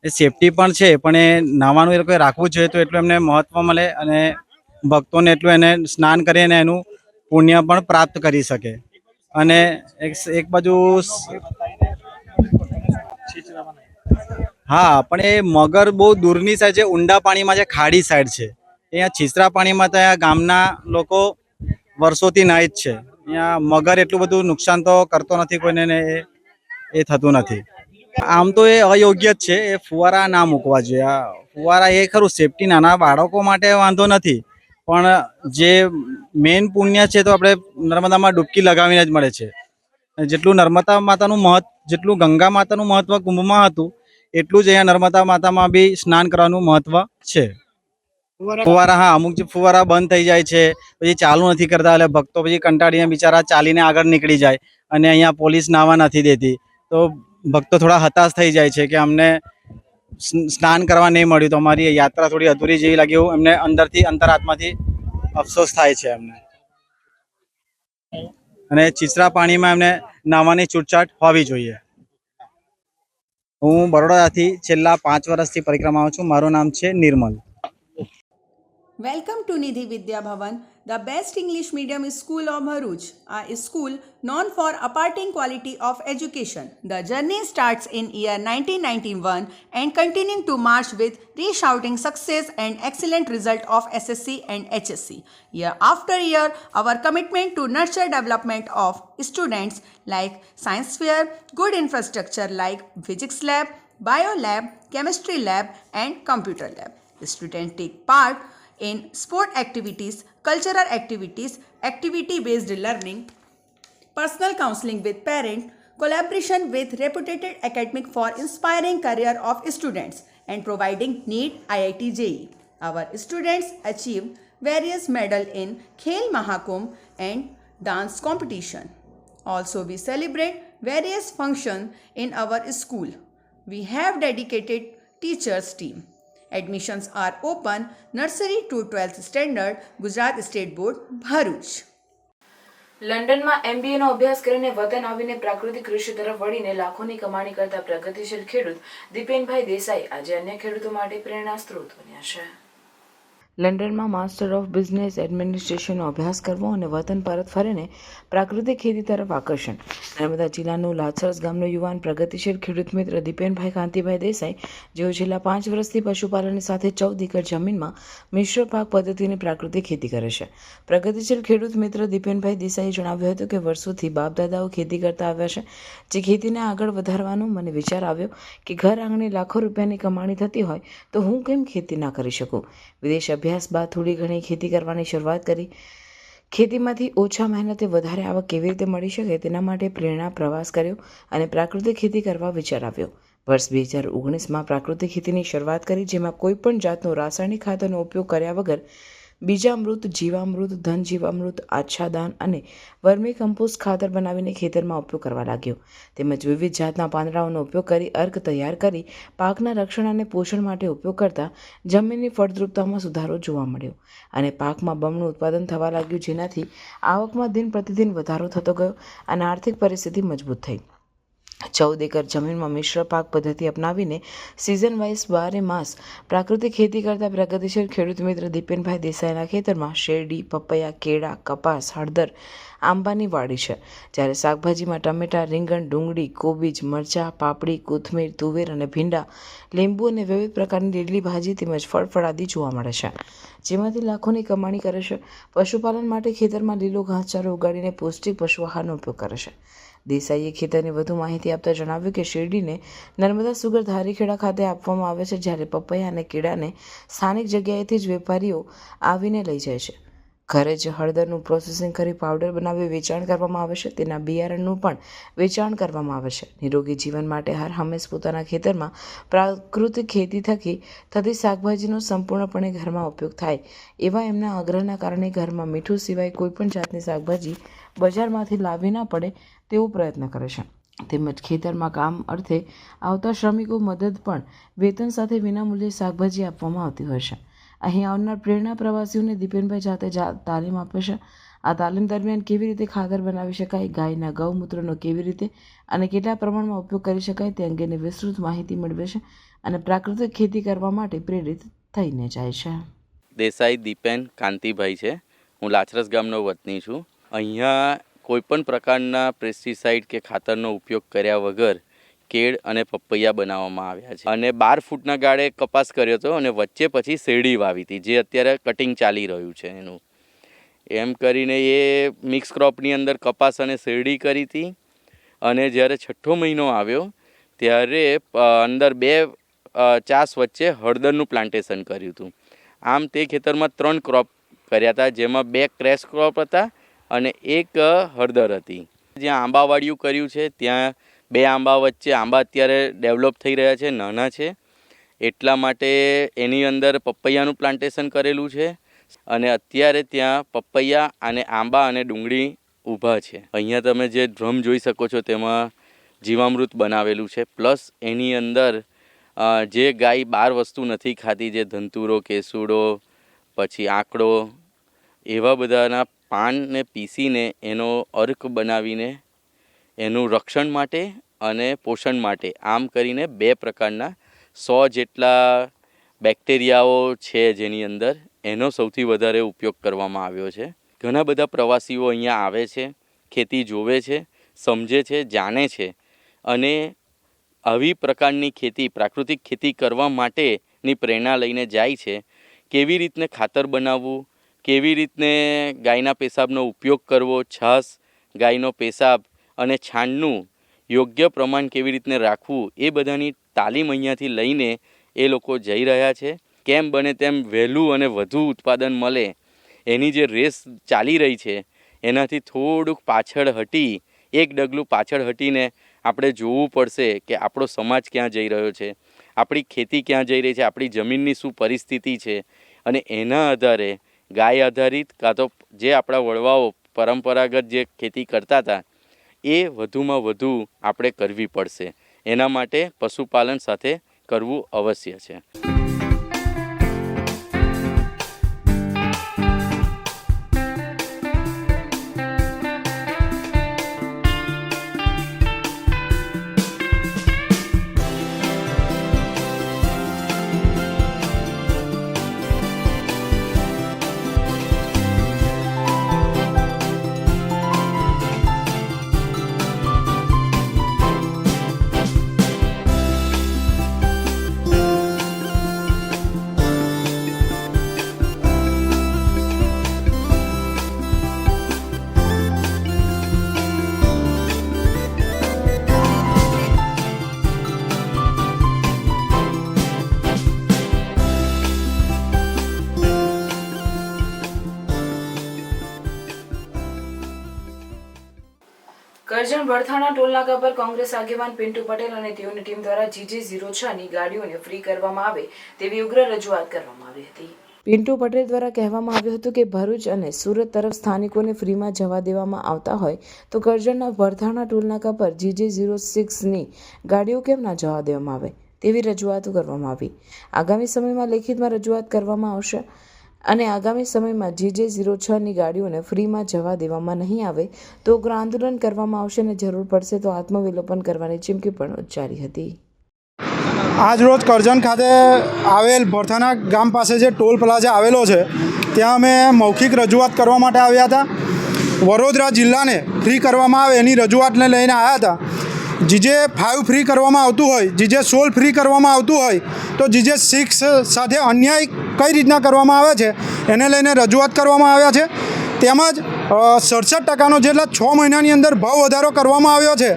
એ સેફટી પણ છે, પણ એ નાહવાનું એ લોકોએ રાખવું જોઈએ તો એટલું એમને મહત્વ મળે અને ભક્તોને એટલું એને સ્નાન કરીને એનું પુણ્ય પણ પ્રાપ્ત કરી શકે. અને એક બાજુ હા, પણ એ મગર બહુ દૂરની સાઈડ છે, ઊંડા પાણીમાં છે, ખાડી સાઈડ છે. અહીંયા છીછરા પાણીમાં તો અહીંયા ગામના લોકો વર્ષોથી નાય જ છે. અહીંયા મગર એટલું બધું નુકસાન તો કરતો નથી કોઈને, ને એ થતું નથી. આમ તો એ અયોગ્ય જ છે, એ ફુવારા ના મૂકવા જોઈએ. આ ફુવારા એ ખરું સેફટી નાના બાળકો માટે વાંધો નથી, પણ જે મેઇન પુણ્ય છે તો આપણે નર્મદામાં ડૂબકી લગાવીને જ મળે છે. જેટલું નર્મદા માતાનું મહત્વ, જેટલું ગંગા માતાનું મહત્વ કુંભમાં હતું એટલું જ અહીંયા નર્મદા માતામાં બી સ્નાન કરવાનું મહત્વ છે. ફુવારા, હા, અમુક જે ફુવારા બંધ થઈ જાય છે, પછી ચાલુ નથી કરતા, એટલે ભક્તો પછી કંટાળીને બિચારા ચાલીને આગળ નીકળી જાય અને અહીંયા પોલીસ નાવા નથી દેતી, તો ભક્તો થોડા હતાશ થઈ જાય છે કે અમને સ્નાન કરવા નહીં મળ્યું તો અમારી યાત્રા થોડી અધૂરી જેવી લાગી, એવું એમને અંદરથી અંતરાત્માથી અફસોસ થાય છે એમને. અને છીછરા પાણીમાં એમને નાહવાની છૂટછાટ હોવી જોઈએ. હું બરોડાથી છેલ્લા 5 વર્ષથી પરિક્રમામાં છું. મારું નામ છે નિર્મલ. Welcome to Nidhi Vidya Bhavan, the best English medium school of Bharuch, a school known for imparting quality of education. The journey starts in year 1991 and continuing to march with resounding success and excellent result of SSC and HSC. Year after year, our commitment to nurture development of students like science fair, good infrastructure like physics lab, bio lab, chemistry lab and computer lab. Students take part in sport activities, cultural activities, activity-based learning, personal counseling with parents, collaboration with reputed academic for inspiring career of students and providing NEET IIT JEE. Our students achieved various medals in Khel Mahakumbh and dance competition. Also, we celebrate various functions in our school. We have dedicated teachers team. Admissions are open nursery to 12th standard, Gujarat State Board, Bharuch. લંડનમાં MBA નો અભ્યાસ કરીને વતન આવીને પ્રાકૃતિક કૃષિ તરફ વળીને લાખોની કમાણી કરતા પ્રગતિશીલ ખેડૂત દીપેનભાઈ દેસાઈ આજે અન્ય ખેડૂતો માટે પ્રેરણા સ્ત્રોત બન્યા છે. લંડનમાં માસ્ટર ઓફ બિઝનેસ એડમિનિસ્ટ્રેશનનો અભ્યાસ કરવો અને વતન પરત ફરીને પ્રાકૃતિક ખેતી તરફ આકર્ષણ. નર્મદા જિલ્લાનું લાછરસ ગામનો યુવાન પ્રગતિશીલ ખેડૂત મિત્ર દીપેનભાઈ કાંતિભાઈ દેસાઈ, જેઓ છેલ્લા 5 વર્ષથી પશુપાલનની સાથે 14 એકર જમીનમાં મિશ્ર પાક પદ્ધતિની પ્રાકૃતિક ખેતી કરે છે. પ્રગતિશીલ ખેડૂત મિત્ર દીપેનભાઈ દેસાઈએ જણાવ્યું હતું કે વર્ષોથી બાપ દાદાઓ ખેતી કરતા આવ્યા છે, જે ખેતીને આગળ વધારવાનો મને વિચાર આવ્યો કે ઘર આંગણે લાખો રૂપિયાની કમાણી થતી હોય તો હું કેમ ખેતી ના કરી શકું. વિદેશ અભ્યાસ બાદ થોડી ઘણી ખેતી કરવાની શરૂઆત કરી. ખેતીમાંથી ઓછા મહેનતે વધારે આવક કેવી રીતે મળી શકે તેના માટે પ્રેરણા પ્રવાસ કર્યો અને પ્રાકૃતિક ખેતી કરવા વિચાર આવ્યો. વર્ષ 2019માં પ્રાકૃતિક ખેતીની શરૂઆત કરી, જેમાં કોઈ પણ જાતનો રાસાયણિક ખાતરનો ઉપયોગ કર્યા વગર બીજામૃત, જીવામૃત, ધન જીવામૃત, આચ્છાદાન અને વર્મી કમ્પોસ્ટ ખાતર બનાવીને ખેતરમાં ઉપયોગ કરવા લાગ્યો. તેમજ વિવિધ જાતના પાંદડાઓનો ઉપયોગ કરી અર્ક તૈયાર કરી પાકના રક્ષણ અને પોષણ માટે ઉપયોગ કરતા જમીનની ફળદ્રુપતામાં સુધારો જોવા મળ્યો અને પાકમાં બમણું ઉત્પાદન થવા લાગ્યું, જેનાથી આવકમાં દિન પ્રતિદિન વધારો થતો ગયો અને આર્થિક પરિસ્થિતિ મજબૂત થઈ. 14 એકર જમીનમાં મિશ્ર પાક પદ્ધતિ અપનાવીને સિઝન વાઇઝ 12 માસ પ્રાકૃતિક ખેતી કરતા પ્રગતિશીલ ખેડૂત મિત્ર દીપેનભાઈ દેસાઈના ખેતરમાં શેરડી, પપૈયા, કેળા, કપાસ, હળદર, આંબાની વાડી છે, જ્યારે શાકભાજીમાં ટમેટા, રીંગણ, ડુંગળી, કોબીજ, મરચાં, પાપડી, કોથમીર, તુવેર અને ભીંડા, લીંબુ અને વિવિધ પ્રકારની લીલી ભાજી તેમજ ફળફળાદી જોવા મળે છે, જેમાંથી લાખોની કમાણી કરે છે. પશુપાલન માટે ખેતરમાં લીલો ઘાસચારો ઉગાડીને પૌષ્ટિક પશુ આહારનો ઉપયોગ કરે છે. દેસાઈએ ખેતરની વધુ માહિતી આપતા જણાવ્યું કે શેરડીને નર્મદા સુગર ધારીખેડા ખાતે આપવામાં આવે છે, જ્યારે પપૈયા અને કેળાને સ્થાનિક જગ્યાએથી જ વેપારીઓ આવીને લઈ જાય છે. ઘરે જ હળદરનું પ્રોસેસિંગ કરી પાવડર બનાવી વેચાણ કરવામાં આવે છે. તેના બિયારણનું પણ વેચાણ કરવામાં આવે છે. નિરોગી જીવન માટે હર હંમેશ પોતાના ખેતરમાં પ્રાકૃતિક ખેતી થકી થતી શાકભાજીનો સંપૂર્ણપણે ઘરમાં ઉપયોગ થાય એવા એમના આગ્રહના કારણે ઘરમાં મીઠું સિવાય કોઈપણ જાતની શાકભાજી બજારમાંથી લાવવી ન પડે તેવો પ્રયત્ન કરે છે. તેમજ ખેતરમાં કામ અર્થે આવતા શ્રમિકો મદદ પણ વેતન સાથે વિનામૂલ્યે શાકભાજી આપવામાં આવતી હોય છે. અહીં આવનાર પ્રેરણા પ્રવાસીઓને દીપેનભાઈ જાતે તાલીમ આપે છે. આ તાલીમ દરમિયાન કેવી રીતે ખાતર બનાવી શકાય, ગાયના ગૌમૂત્રનો કેવી રીતે અને કેટલા પ્રમાણમાં ઉપયોગ કરી શકાય તે અંગેની વિસ્તૃત માહિતી મેળવે છે અને પ્રાકૃતિક ખેતી કરવા માટે પ્રેરિત થઈને જાય છે. દેસાઈ દીપેન કાંતિભાઈ છે. હું લાચરસ ગામનો વતની છું. અહીંયા કોઈપણ પ્રકારના પેસ્ટિસાઇડ કે ખાતરનો ઉપયોગ કર્યા વગર કેળ અને પપૈયા બનાવવામાં આવ્યા છે. અને 12 ફૂટના ગાળે કપાસ કર્યો હતો અને વચ્ચે પછી શેરડી વાવી હતી, જે અત્યારે કટિંગ ચાલી રહ્યું છે એનું. એમ કરીને એ મિક્સ ક્રોપની અંદર કપાસ અને શેરડી કરી હતી. અને જ્યારે 6ઠ્ઠો મહિનો આવ્યો ત્યારે અંદર 2 ચાસ વચ્ચે હળદરનું પ્લાન્ટેશન કર્યું હતું. આમ તે ખેતરમાં 3 ક્રોપ કર્યા હતા, જેમાં 2 ક્રેશ ક્રોપ હતા અને 1 હળદર હતી. જ્યાં આંબાવાડિયું કર્યું છે ત્યાં 2 આંબા વચ્ચે આંબા અત્યારે ડેવલપ થઈ રહ્યા છે, નાના છે, એટલા માટે એની અંદર પપૈયાનું પ્લાન્ટેશન કરેલું છે. અને અત્યારે ત્યાં પપૈયા અને આંબા અને ડુંગળી ઊભા છે. અહીંયા તમે જે ડ્રમ જોઈ શકો છો તેમાં જીવામૃત બનાવેલું છે. પ્લસ એની અંદર જે ગાય 12 વસ્તુ નથી ખાતી, જે ધંતુરો, કેસુડો, પછી આંકડો, એવા બધાના પાનને પીસીને એનો અર્ક બનાવીને એનું રક્ષણ માટે અને પોષણ માટે આમ કરીને 2 પ્રકારના 100 જેટલા બેક્ટેરિયાઓ છે જેની અંદર, એનો સૌથી વધારે ઉપયોગ કરવામાં આવ્યો છે. ઘણા બધા પ્રવાસીઓ અહીંયા આવે છે, ખેતી જોવે છે, સમજે છે, જાણે છે અને આવી પ્રકારની ખેતી, પ્રાકૃતિક ખેતી કરવા માટેની પ્રેરણા લઈને જાય છે. કેવી રીતને ખાતર બનાવવું, કેવી રીતને ગાયના પેશાબનો ઉપયોગ કરવો, છાશ, ગાયનો પેશાબ અને છાણનું યોગ્ય પ્રમાણ કેવી રીતને રાખવું, એ બધાની તાલીમ અહીંયાથી લઈને એ લોકો જઈ રહ્યા છે. કેમ બને તેમ વહેલું અને વધુ ઉત્પાદન મળે એની જે રેસ ચાલી રહી છે એનાથી થોડુંક પાછળ હટી, 1 ડગલું પાછળ હટીને આપણે જોવું પડશે કે આપણો સમાજ ક્યાં જઈ રહ્યો છે, આપણી ખેતી ક્યાં જઈ રહી છે, આપણી જમીનની શું પરિસ્થિતિ છે. અને એના આધારે ગાય આધારિત કાં તો જે આપણા વડવાઓ પરંપરાગત જે ખેતી કરતા હતા એ વધુમાં વધુ આપણે કરવી પડશે. એના માટે પશુપાલન સાથે કરવું અવશ્ય છે. કરજણ બરથાણા ટોલનાકા પર કોંગ્રેસ આગેવાન પિન્ટુ પટેલ અને તેઓની ટીમ દ્વારા GJ06 ની ગાડીઓને ફ્રી કરવામાં આવે તેવી ઉગ્ર રજૂઆત કરવામાં આવી હતી. પિન્ટુ પટેલ દ્વારા કહેવામાં આવ્યું હતું કે ભરૂચ અને સુરત તરફ સ્થાનિકોને ફ્રીમાં જવા દેવામાં આવતા હોય તો કરજણના બરથાણા ટોલનાકા પર GJ06 ની ગાડીઓ કેમ ના જવા દેવામાં આવે તેવી રજૂઆતો કરવામાં આવી. આગામી સમયમાં લેખિતમાં રજૂઆત કરવામાં આવશે અને આગામી સમયમાં GJ06 ની ગાડીઓને ફ્રીમાં જવા દેવામાં નહીં આવે તો ઉગ્ર આંદોલન કરવામાં આવશે અને જરૂર પડશે તો આત્મવિલોપન કરવાની ચીમકી પણ ઉચ્ચારી હતી. આજરોજ કરજણ ખાતે આવેલ ભરથાણા ગામ પાસે જે ટોલ પ્લાઝા આવેલો છે ત્યાં અમે મૌખિક રજૂઆત કરવા માટે આવ્યા હતા. વડોદરા જિલ્લાને ફ્રી કરવામાં આવે એની રજૂઆતને લઈને આવ્યા હતા. GJ5 ફ્રી કરવામાં આવતું હોય, GJ16 ફ્રી કરવામાં આવતું હોય તો GJ6 સાથે અન્યાય કઈ રીતના કરવામાં આવે છે એને લઈને રજૂઆત કરવામાં આવ્યા છે. તેમજ 67% જેટલા 6 મહિનાની અંદર ભાવ વધારો કરવામાં આવ્યો છે.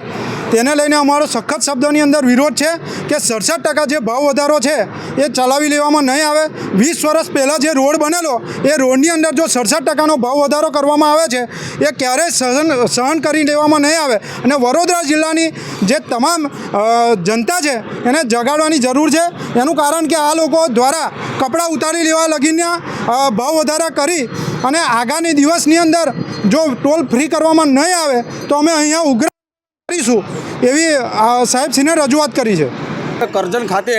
તેને લઈને અમારો સખત શબ્દોની અંદર વિરોધ છે કે 67% જે ભાવ વધારો છે એ ચલાવી લેવામાં નહીં આવે. 20 વર્ષ પહેલાં જે રોડ બનેલો એ રોડની અંદર જો 67%નો ભાવ વધારો કરવામાં આવે છે એ ક્યારેય સહન કરી લેવામાં નહીં આવે. અને વડોદરા જિલ્લાની જે તમામ જનતા છે એને જગાડવાની જરૂર છે. એનું કારણ કે આ લોકો દ્વારા કપડાં ઉતારી લેવા લગીના ભાવ વધારા કરી અને આગામી દિવસની અંદર જો ટોલ ફ્રી કરવામાં નહીં આવે તો અમે અહીંયા ઉગ્ર કરીશું એવી સાહેબશ્રીને રજૂઆત કરી છે. કરજણ ખાતે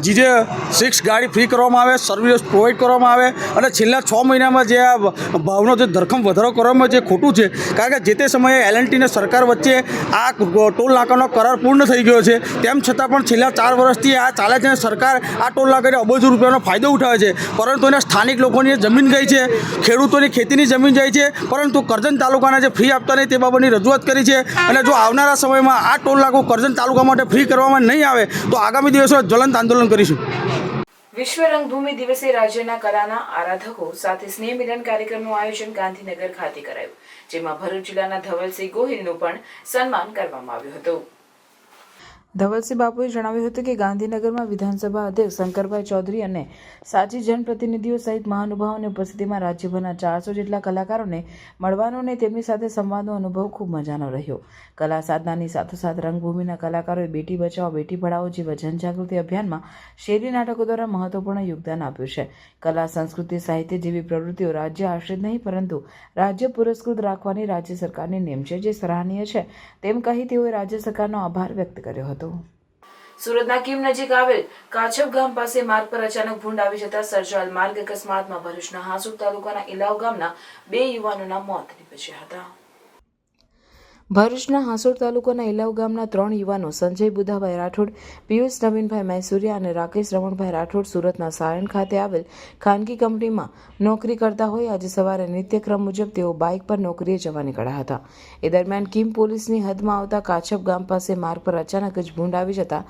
જે 6 ગાડી ફ્રી કરવામાં આવે, સર્વિસ પ્રોવાઈડ કરવામાં આવે અને છેલ્લા 6 મહિનામાં જે આ ભાવનો જે ધરખમ વધારો કરવામાં જે ખોટું છે. કારણ કે જે તે સમયે L&T અને સરકાર વચ્ચે આ ટોલ નાકાનો કરાર પૂર્ણ થઈ ગયો છે, તેમ છતાં પણ છેલ્લા 4 વર્ષથી આ ચાલે છે. સરકાર આ ટોલ નાકાને અબજો રૂપિયાનો ફાયદો ઉઠાવે છે, પરંતુ એના સ્થાનિક લોકોની જમીન ગઈ છે, ખેડૂતોની ખેતીની જમીન જાય છે, પરંતુ કરજણ તાલુકાના જે ફ્રી આપતા નહીં તે બાબતની રજૂઆત કરી છે. અને જો આવનારા સમયમાં આ ટોલ નાકું કરજણ તાલુકા માટે ફ્રી કરવામાં નહીં આવે તો આગામી દિવસોમાં જ્વલંત આંદોલન કરીશું. વિશ્વ રંગભૂમિ દિવસે રાજ્યના કલાના આરાધકો સાથે સ્નેહ મિલન કાર્યક્રમનું આયોજન ગાંધીનગર ખાતે કરાયું, જેમાં ભરૂચ જિલ્લાના ધવલસિંહ ગોહિલનું પણ સન્માન કરવામાં આવ્યું હતું. ધવલસિંહ બાપુએ જણાવ્યું હતું કે ગાંધીનગરમાં વિધાનસભા અધ્યક્ષ શંકરભાઈ ચૌધરી અને સાચી જનપ્રતિનિધિઓ સહિત મહાનુભાવોની ઉપસ્થિતિમાં રાજ્યભરના 400 જેટલા કલાકારોને મળવાનો અને તેમની સાથે સંવાદનો અનુભવ ખૂબ મજાનો રહ્યો. કલા સાધનાની સાથોસાથ રંગભૂમિના કલાકારોએ બેટી બચાવો બેટી પઢાઓ જેવા જનજાગૃતિ અભિયાનમાં શેરી નાટકો દ્વારા મહત્વપૂર્ણ યોગદાન આપ્યું છે. કલા, સંસ્કૃતિ, સાહિત્ય જેવી પ્રવૃત્તિઓ રાજ્ય આશ્રિત નહીં પરંતુ રાજ્ય પુરસ્કૃત રાખવાની રાજ્ય સરકારની નેમ છે, જે સરાહનીય છે તેમ કહી તેઓએ રાજ્ય સરકારનો આભાર વ્યક્ત કર્યો હતો. સુરતના કીમ નજીક આવેલ કાછપ ગામ પાસે માર્ગ પર અચાનક ભૂંડ આવી જતા સર્જાયેલ માર્ગ અકસ્માતમાં ભરૂચના હાંસોડ તાલુકાના ઇલાવ ગામના 2 યુવાનોના મોત નીપજ્યા હતા. ભરૂચના હાંસોડ તાલુકાના ઇલાવ ગામના 3 યુવાનો સંજય બુધાભાઈ રાઠોડ, પિયુષ નવીનભાઈ મૈસુરિયા અને રાકેશ રમણભાઈ રાઠોડ સુરતના સાયણ ખાતે આવેલ ખાનગી કંપનીમાં નોકરી કરતા હોય આજે સવારે નિત્યક્રમ મુજબ તેઓ બાઇક પર નોકરીએ જવા નીકળ્યા હતા. એ દરમિયાન કીમ પોલીસની હદમાં આવતા કાછપ ગામ પાસે માર્ગ પર અચાનક જ ભૂંડ આવી જતા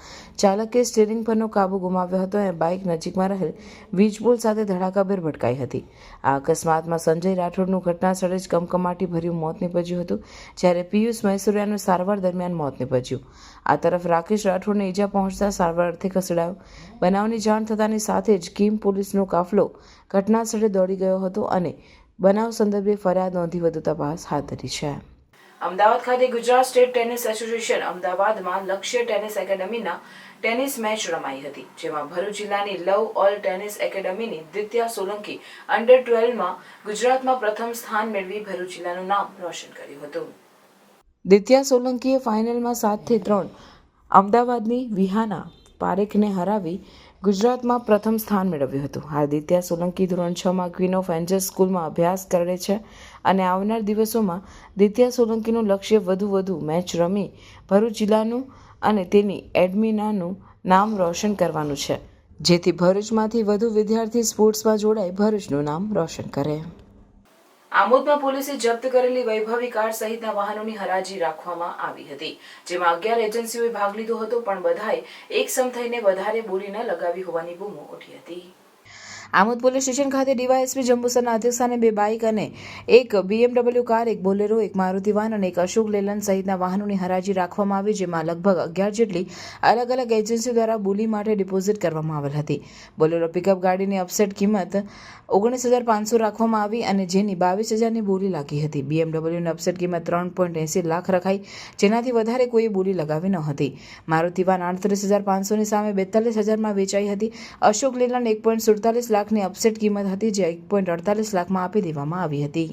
ચાલકે સ્ટીરિંગ પરનો કાબુ ગુમાવ્યો હતો અને બાઇક નજીકમાં રહેલ વીજપોલ સાથે ધડાકાભેર ભટકાઈ હતી. આ અકસ્માતમાં સંજય રાઠોડનું ઘટના સ્થળે જ કમકમાટી ભર્યું મોત નીપજ્યું હતું, જ્યારે પિયુષ મૈસુરિયાનું સારવાર દરમિયાન મોત નીપજ્યું. આ તરફ રાકેશ રાઠોડને ઈજા પહોંચતા સારવાર અર્થે ખસેડાયો. બનાવની જાણ થતાની સાથે જ કીમ પોલીસનો કાફલો ઘટના સ્થળે દોડી ગયો હતો અને બનાવ સંદર્ભે ફરિયાદ નોંધી વધુ તપાસ હાથ ધરી છે. અમદાવાદ ખાતે ગુજરાત સ્ટેટ ટેનિસ એસોસિએશન અમદાવાદમાં લક્ષ્ય ટેનિસ એકેડમીના ટેનિસ મેચ રમાઈ હતી, જેમાં ભરૂચ જિલ્લાની લવ ઓલ ટેનિસ એકેડમીની દિત્યા સોલંકી અંડર 12માં ગુજરાતમાં પ્રથમ સ્થાન મેળવી ભરૂચ જિલ્લાનું નામ રોશન કર્યું હતું. દિત્યા સોલંકીએ ફાઇનલમાં 7-3 અમદાવાદની વિહાના પારેખને હરાવી ગુજરાતમાં પ્રથમ સ્થાન મેળવ્યું હતું. હાલ દિત્યા સોલંકી ધોરણ 6માં ક્વીન ઓફ એન્જલ્સ સ્કૂલમાં અભ્યાસ કરે છે અને આવનાર દિવસોમાં દિત્યા સોલંકીનું લક્ષ્ય વધુ મેચ રમી ભરૂચ જિલ્લાનું અને તેની એડમિનાનું નામ રોશન કરવાનું છે, જેથી ભરૂચમાંથી વધુ વિદ્યાર્થી સ્પોર્ટ્સમાં જોડાઈ ભરૂચનું નામ રોશન કરે. આમોદમાં પોલીસે જપ્ત કરેલી વૈભવી કાર સહિતના વાહનોની હરાજી રાખવામાં આવી હતી, જેમાં 11 એજન્સીઓએ ભાગ લીધો હતો, પણ બધાએ એકસમ થઈને વધારે બોલી ન લગાવી હોવાની બૂમો ઉઠી હતી. આમોદ પોલીસ સ્ટેશન ખાતે ડીવાયએસપી જંબુસરના અધ્યક્ષસ્થાને 2 બાઇક અને 1 BMW car, 1 Bolero, 1 Maruti van અને 1 અશોક લેલન સહિતના વાહનોની હરાજી રાખવામાં આવી, જેમાં લગભગ 11 જેટલી અલગ અલગ એજન્સીઓ દ્વારા બોલી માટે ડિપોઝિટ કરવામાં આવેલ હતી. બોલેરો પિકઅપ ગાડીની અપસેટ કિંમત 19,500 રાખવામાં આવી અને જેની 22,000ની બોલી લાગી હતી. BMWની અપસેટ કિંમત 3.80 લાખ રખાઈ, જેનાથી વધારે કોઈ બોલી લગાવી ન હતી. મારુતિ વાન 38,500ની સામે 42,000માં વેચાઈ હતી. અશોક લેલન 1.47 લાખની અપસેટ કિંમત હતી, જે 1.48 લાખમાં આપી દેવામાં આવી હતી.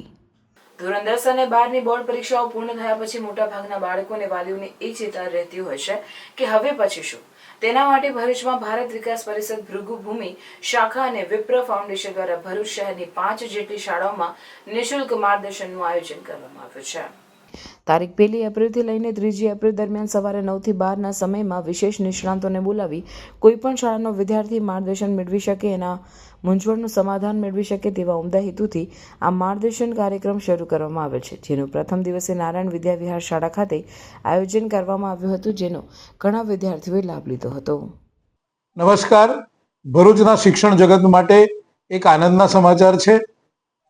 ધોરણ 10 અને 12ની બોર્ડ પરીક્ષાઓ પૂર્ણ થયા પછી મોટાભાગના બાળકો અને વાલીઓને એ ચિંતા રહેતી હોય છે કે હવે પછી શું. તેના માટે ભરૂચમાં ભારત વિકાસ પરિષદ ભૃગુભૂમિ શાખા અને વિપ્ર ફાઉન્ડેશન દ્વારા ભરૂચ શહેરની 5 જેટલી શાળાઓમાં નિઃશુલ્ક માર્ગદર્શનનું આયોજન કરવામાં આવ્યું છે. તારીખ 1 એપ્રિલથી લઈને 3 એપ્રિલ દરમિયાન સવારે 9 થી 12ના સમયમાં વિશેષ નિષ્ણાંતોને બોલાવી કોઈપણ શાળાનો વિદ્યાર્થી માર્ગદર્શન મેળવી શકે, એના મૂંઝવણનું સમાધાન મેળવી શકે તેવા ઉમદા હેતુથી આ માર્ગદર્શન કાર્યક્રમ શરૂ કરવામાં આવેલ છે, જેનું પ્રથમ દિવસે નારાયણ વિદ્યા વિહાર શાળા ખાતે આયોજન કરવામાં આવ્યું હતું, જેનો ઘણા વિદ્યાર્થીઓએ લાભ લીધો હતો. નમસ્કાર. ભરૂચના શિક્ષણ જગત માટે એક આનંદના સમાચાર છે.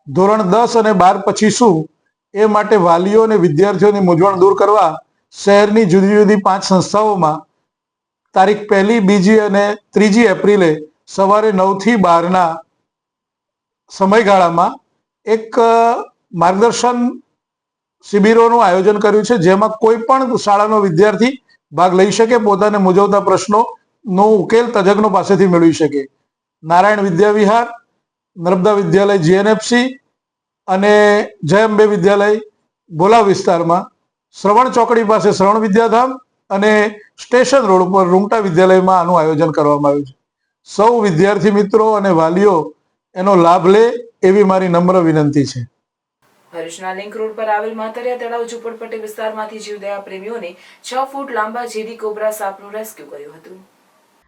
ધોરણ 10 અને 12 પછી શું એ માટે વાલીઓ અને વિદ્યાર્થીઓની મૂંઝવણ દૂર કરવા શહેરની જુદી જુદી 5 સંસ્થાઓમાં તારીખ 1, 2 અને 3 એપ્રિલે સવારે 9 થી 12ના સમયગાળામાં એક માર્ગદર્શન શિબિરોનું આયોજન કર્યું છે, જેમાં કોઈ પણ શાળાનો વિદ્યાર્થી ભાગ લઈ શકે, પોતાને મૂંઝવતા પ્રશ્નોનો ઉકેલ તજજ્ઞો પાસેથી મેળવી શકે. નારાયણ વિદ્યાવિહાર, નર્મદા વિદ્યાલય જીએનએફસી અને જય અંબે વિદ્યાલય ભોલા વિસ્તારમાં, શ્રવણ ચોકડી પાસે શ્રવણ વિદ્યાધામ અને સ્ટેશન રોડ ઉપર રૂંગટા વિદ્યાલયમાં આનું આયોજન કરવામાં આવ્યું છે. સૌ વિદ્યાર્થી મિત્રો અને વાલીઓ એનો લાભ લે એવી મારી નમ્ર વિનંતી છે. ભરૂચના લિંક રોડ પર આવેલ માતરિયા તળાવ ઝુંપડપટ્ટી વિસ્તારમાંથી જીવદયા પ્રેમીઓને 6 ફૂટ લાંબા જેડી કોબરા સાપનું રેસ્ક્યુ કર્યું હતું.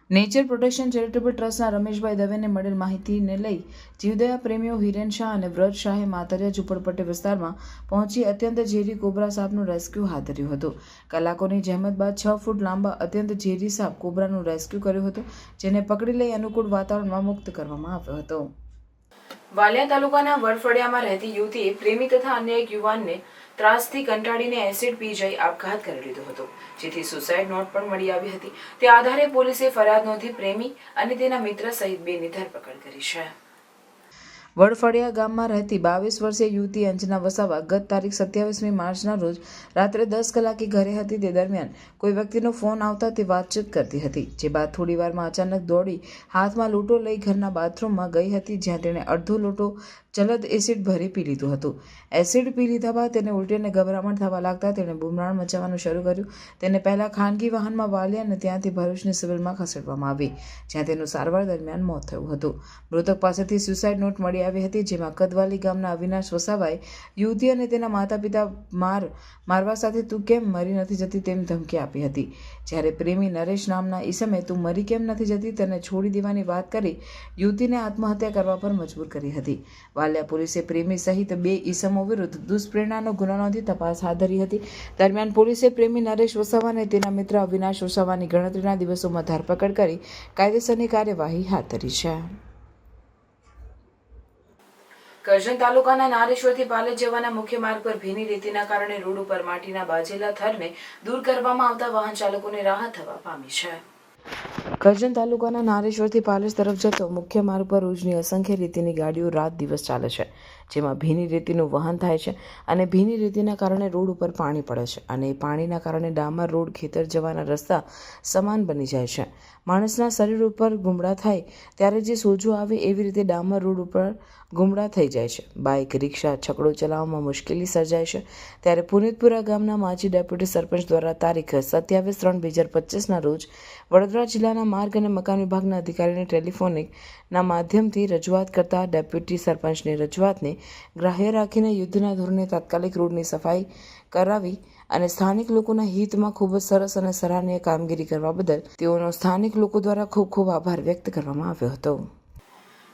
નેચર પ્રોટેક્શન ચેરિટેબલ ટ્રસ્ટના રમેશભાઈ દવેને મળેલ માહિતીને લઈ જીવદયા પ્રેમીઓ હિરેન શાહ અને વ્રત શાહે માતરિયા ઝુંપડપટ્ટી વિસ્તારમાં પહોંચી અત્યંત ઝેરી કોબરા સાપનું રેસ્ક્યુ હાથ ધર્યું હતું. કલાકોની જહેમત બાદ 6 ફૂટ લાંબા અત્યંત ઝેરી સાપ કોબરાનું રેસ્ક્યુ કર્યું હતું, જેને પકડી લઈ અનુકૂળ વાતાવરણમાં મુક્ત કરવામાં આવ્યો હતો. વાલિયા તાલુકાના વડફળિયામાં રહેતી યુવતીએ પ્રેમી તથા અન્ય એક યુવાનને ત્રાસથી કંટાળીને એસિડ પી જઈ આપઘાત કરી લીધો હતો, જેથી સુસાઇડ નોટ પણ મળી આવી હતી. તે આધારે પોલીસે ફરિયાદ નોંધી પ્રેમી અને તેના મિત્ર સહિત 2ની ધરપકડ કરી છે. વડફળિયા ગામમાં રહેતી 22 વર્ષીય યુવતી અંજના વસાવા ગત તારીખ 27મી માર્ચના રોજ રાત્રે 10 કલાકે ઘરે હતી. તે દરમિયાન કોઈ વ્યક્તિનો ફોન આવતા તે વાતચીત કરતી હતી, જે બાદ થોડી વારમાં અચાનક દોડી હાથમાં લોટો લઈ ઘરના બાથરૂમમાં ગઈ હતી, જ્યાં તેણે અડધો લોટો જલદ એસિડ ભરી પી લીધું હતું. એસિડ પી લીધા બાદ તેને ઉલટી અને ગભરામણ થવા લાગતા તેણે બૂમરાણ મચાવવાનું શરૂ કર્યું. તેને પહેલા ખાનગી વાહનમાં વાલિયા અને ત્યાંથી ભરૂચની સિવિલમાં ખસેડવામાં આવી, જ્યાં તેનું સારવાર દરમિયાન મોત થયું હતું. મૃતક પાસેથી સુસાઇડ નોટ મળી આવી હતી, જેમાં કદવાલી ગામના અવિનાશ વસાવાએ યુવતી અને તેના માતા પિતા મારવા સાથે તું કેમ મરી નથી જતી તેમ ધમકી આપી હતી. જ્યારે પ્રેમી નરેશ નામના ઈસમે તું મરી કેમ નથી જતી તેને છોડી દેવાની વાત કરી યુવતીને આત્મહત્યા કરવા પર મજબૂર કરી હતી. વાલિયા પોલીસે પ્રેમી સહિત 2 ઈસમો વિરુદ્ધ દુષ્પ્રેરણાનો ગુનો નોંધી તપાસ હાથ ધરી હતી. દરમિયાન પોલીસે પ્રેમી નરેશ વસાવા અને તેના મિત્ર અવિનાશ વસાવાની ગણતરીના દિવસોમાં ધરપકડ કરી કાયદેસરની કાર્યવાહી હાથ ધરી છે. કરજણ તાલુકાના નારેશ્વરથી પાલેજ જવાના મુખ્ય માર્ગ પર ભીની રેતીના કારણે રોડ ઉપર માટીના બાજેલા થરને દૂર કરવામાં આવતા વાહન ચાલકોને રાહત થવા પામી છે. કરજણ તાલુકાના નારેશ્વરથી પાલેજ તરફ જતો મુખ્ય માર્ગ પર રોજની અસંખ્ય રેતીની ગાડીઓ રાત દિવસ ચાલે છે, જેમાં ભીની રેતીનું વહન થાય છે અને ભીની રેતીના કારણે રોડ ઉપર પાણી પડે છે અને પાણીના કારણે ડામર રોડ ખેતર જવાના રસ્તા સમાન બની જાય છે. માણસના શરીર ઉપર ગુમડા થાય ત્યારે જે સોજો આવે એવી રીતે ડામર રોડ ઉપર ગુમડા થઈ જાય છે. બાઇક, રિક્ષા, છકડો ચલાવવામાં મુશ્કેલી સર્જાય છે. ત્યારે પુનિતપુરા ગામના માજી ડેપ્યુટી સરપંચ દ્વારા તારીખ 27/3/2025ના રોજ વડોદરા જિલ્લાના માર્ગ અને મકાન વિભાગના અધિકારીને ટેલિફોનિકના માધ્યમથી રજૂઆત કરતા ડેપ્યુટી સરપંચની રજૂઆતને ગ્રાહ્ય રાખીને યુદ્ધના ધોરણે તાત્કાલિક રોડની સફાઈ કરાવી અને સ્થાનિક લોકોના હિતમાં ખૂબ જ સરસ અને સરાહનીય કામગીરી કરવા બદલ તેઓનો સ્થાનિક લોકો દ્વારા ખૂબ ખૂબ આભાર વ્યક્ત કરવામાં આવ્યો હતો.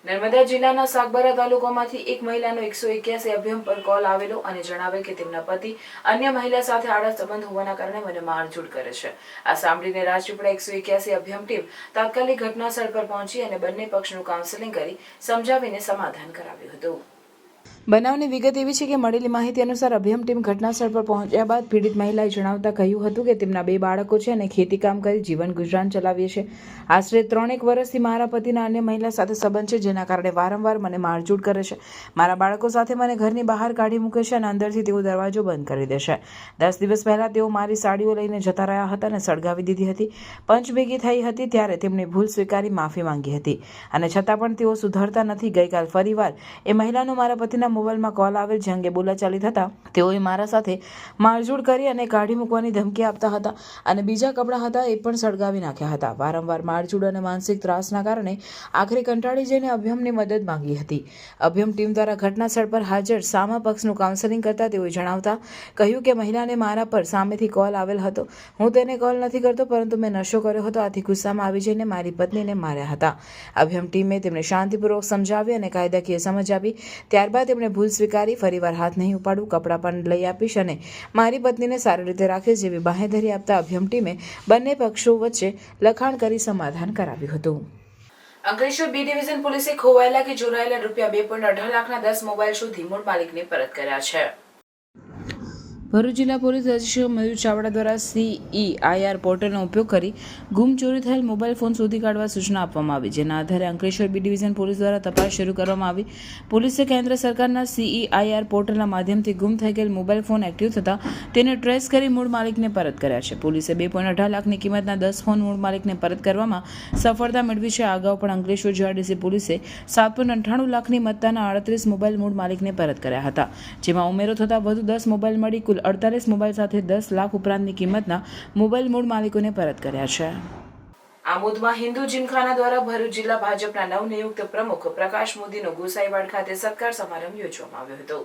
નર્મદા જિલ્લાના સાગબારા તાલુકામાંથી એક મહિલાનો 181 અભિયમ પર કોલ આવેલો અને જણાવેલ કે તેમના પતિ અન્ય મહિલા સાથે આડા સંબંધ હોવાના કારણે મને મારઝૂડ કરે છે. આ સાંભળીને રાજપીપળા 181 અભિયમ ટીમ તાત્કાલિક ઘટનાસ્થળ પર પહોંચી અને બંને પક્ષનું કાઉન્સેલિંગ કરી સમજાવીને સમાધાન કરાવ્યું હતું. બનાવની વિગત એવી છે કે મળેલી માહિતી અનુસાર અભિયમ ટીમ ઘટનાસ્થળ પર પહોંચ્યા બાદ પીડિત મહિલાએ જણાવતા કહ્યું હતું કે તેમના 2 બાળકો છે અને ખેતીકામ કરી જીવન ગુજરાન ચલાવીએ છે. આશરે 3-1 વર્ષથી મારા પતિના અન્ય મહિલા સાથે સંબંધ છે, જેના કારણે વારંવાર મને મારઝૂડ કરે છે. મારા બાળકો સાથે મને ઘરની બહાર કાઢી મૂકે છે અને અંદરથી તેઓ દરવાજો બંધ કરી દે છે. 10 દિવસ પહેલા તેઓ મારી સાડીઓ લઈને જતા રહ્યા હતા અને સળગાવી દીધી હતી. પંચ ભેગી થઈ હતી ત્યારે તેમણે ભૂલ સ્વીકારી માફી માંગી હતી અને છતાં પણ તેઓ સુધરતા નથી. ગઈકાલ ફરીવાર એ મહિલાનો મારા પતિના મોબાઈલમાં કોલ આવેલ, જે અંગે બોલાચાલી થતા તેઓએ મારા સાથે મારઝૂડ કરી અને કાઢી મૂકવાની ધમકી આપતા હતા અને બીજા કપડાં હતા એ પણ સળગાવી નાખ્યા હતા. વારંવાર મારઝૂડ અને માનસિક ત્રાસના કારણે આખરે કંટાળી જઈને અભિયમની મદદ માંગી હતી. અભિયમ ટીમ દ્વારા ઘટનાસ્થળ પર હાજર સામા પક્ષનું કાઉન્સેલિંગ કરતા તેઓએ જણાવતા કહ્યું કે મહિલાને મારા પર સામેથી કોલ આવેલ હતો. હું તેને કોલ નથી કરતો, પરંતુ મેં નશો કર્યો હતો. આથી ગુસ્સામાં આવી જઈને મારી પત્નીને માર્યા હતા. અભિયમ ટીમે તેમને શાંતિપૂર્વક સમજાવી અને કાયદાકીય સમજ આપી. ત્યારબાદ તેમણે ભૂલ સ્વીકારી ફરીવાર હાથ નહીં ઉપાડું, કપડાં પણ લઈ આપીશ અને મારી પત્નીને સારી રીતે રાખીશ જેવી બાંહેધરી આપતા અભિયમ ટીમે બંને પક્ષો વચ્ચે લખાણ કરી સમાધાન કરાવ્યું હતું. અંકલેશ્વર બી ડિવિઝન પોલીસે ખોવાયેલા કે ચોરાયેલા ₹2.8 લાખના 10 મોબાઈલ શોધી મૂળ માલિકને પરત કર્યા છે. ભરૂચ જિલ્લા પોલીસ અધિક્ષક મયુર ચાવડા દ્વારા CEIR પોર્ટલનો ઉપયોગ કરી ગુમ ચોરી થયેલ મોબાઈલ ફોન શોધી કાઢવા સૂચના આપવામાં આવી, જેના આધારે અંકલેશ્વર બી ડિવિઝન પોલીસ દ્વારા તપાસ શરૂ કરવામાં આવી. પોલીસે કેન્દ્ર સરકારના CEIR પોર્ટલના માધ્યમથી ગુમ થઈ ગયેલ મોબાઈલ ફોન એક્ટિવ થતાં તેને ટ્રેસ કરી મૂળ માલિકને પરત કર્યા છે. પોલીસે 2.18 લાખની કિંમતના 10 ફોન મૂળ માલિકને પરત કરવામાં સફળતા મેળવી છે. અગાઉ પણ અંકલેશ્વર GRDC પોલીસે 7.98 લાખની મત્તાના 38 મોબાઈલ મૂળ માલિકને પરત કર્યા હતા, જેમાં ઉમેરો થતાં વધુ 10 મોબાઈલ મળી કુલ 48 મોબાઈલ સાથે 10 લાખ ઉપરાંતની કિંમતના મોબાઈલ મૂળ માલિકોને પરત કર્યા છે. આમોદમાં હિન્દુ જીમખાના દ્વારા ભરૂચ જિલ્લા ભાજપના નવનિયુક્ત પ્રમુખ પ્રકાશ મોદીનો ગોસાઈવાડ ખાતે સત્કાર સમારંભ યોજવામાં આવ્યો હતો.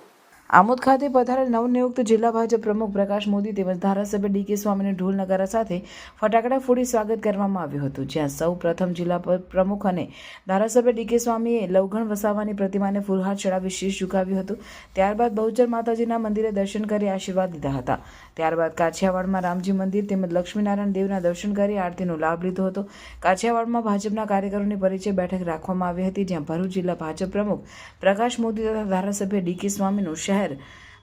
આમોદ ખાતે પધારેલ નવનિયુક્ત જિલ્લા ભાજપ પ્રમુખ પ્રકાશ મોદી તેમજ ધારાસભ્ય DK સ્વામીને ઢોલ નગારા સાથે ફટાકડા ફોડી સ્વાગત કરવામાં આવ્યું હતું, જ્યાં સૌ પ્રથમ જિલ્લા પ્રમુખ અને ધારાસભ્ય DK સ્વામીએ લવગણ વસાવાની પ્રતિમાને ફૂલહાર ચડાવી શીશ ઝુકાવ્યું હતું. ત્યારબાદ બહુચર માતાજીના મંદિરે દર્શન કરી આશીર્વાદ લીધા હતા. ત્યારબાદ કાછિયાવાડમાં રામજી મંદિર તેમજ લક્ષ્મીનારાયણ દેવના દર્શન કરી આરતીનો લાભ લીધો હતો. કાછિયાવાડમાં ભાજપના કાર્યકરોની પરિચય બેઠક રાખવામાં આવી હતી, જ્યાં ભરૂચ જિલ્લા ભાજપ પ્રમુખ પ્રકાશ મોદી તથા ધારાસભ્ય DK સ્વામીનું શહેર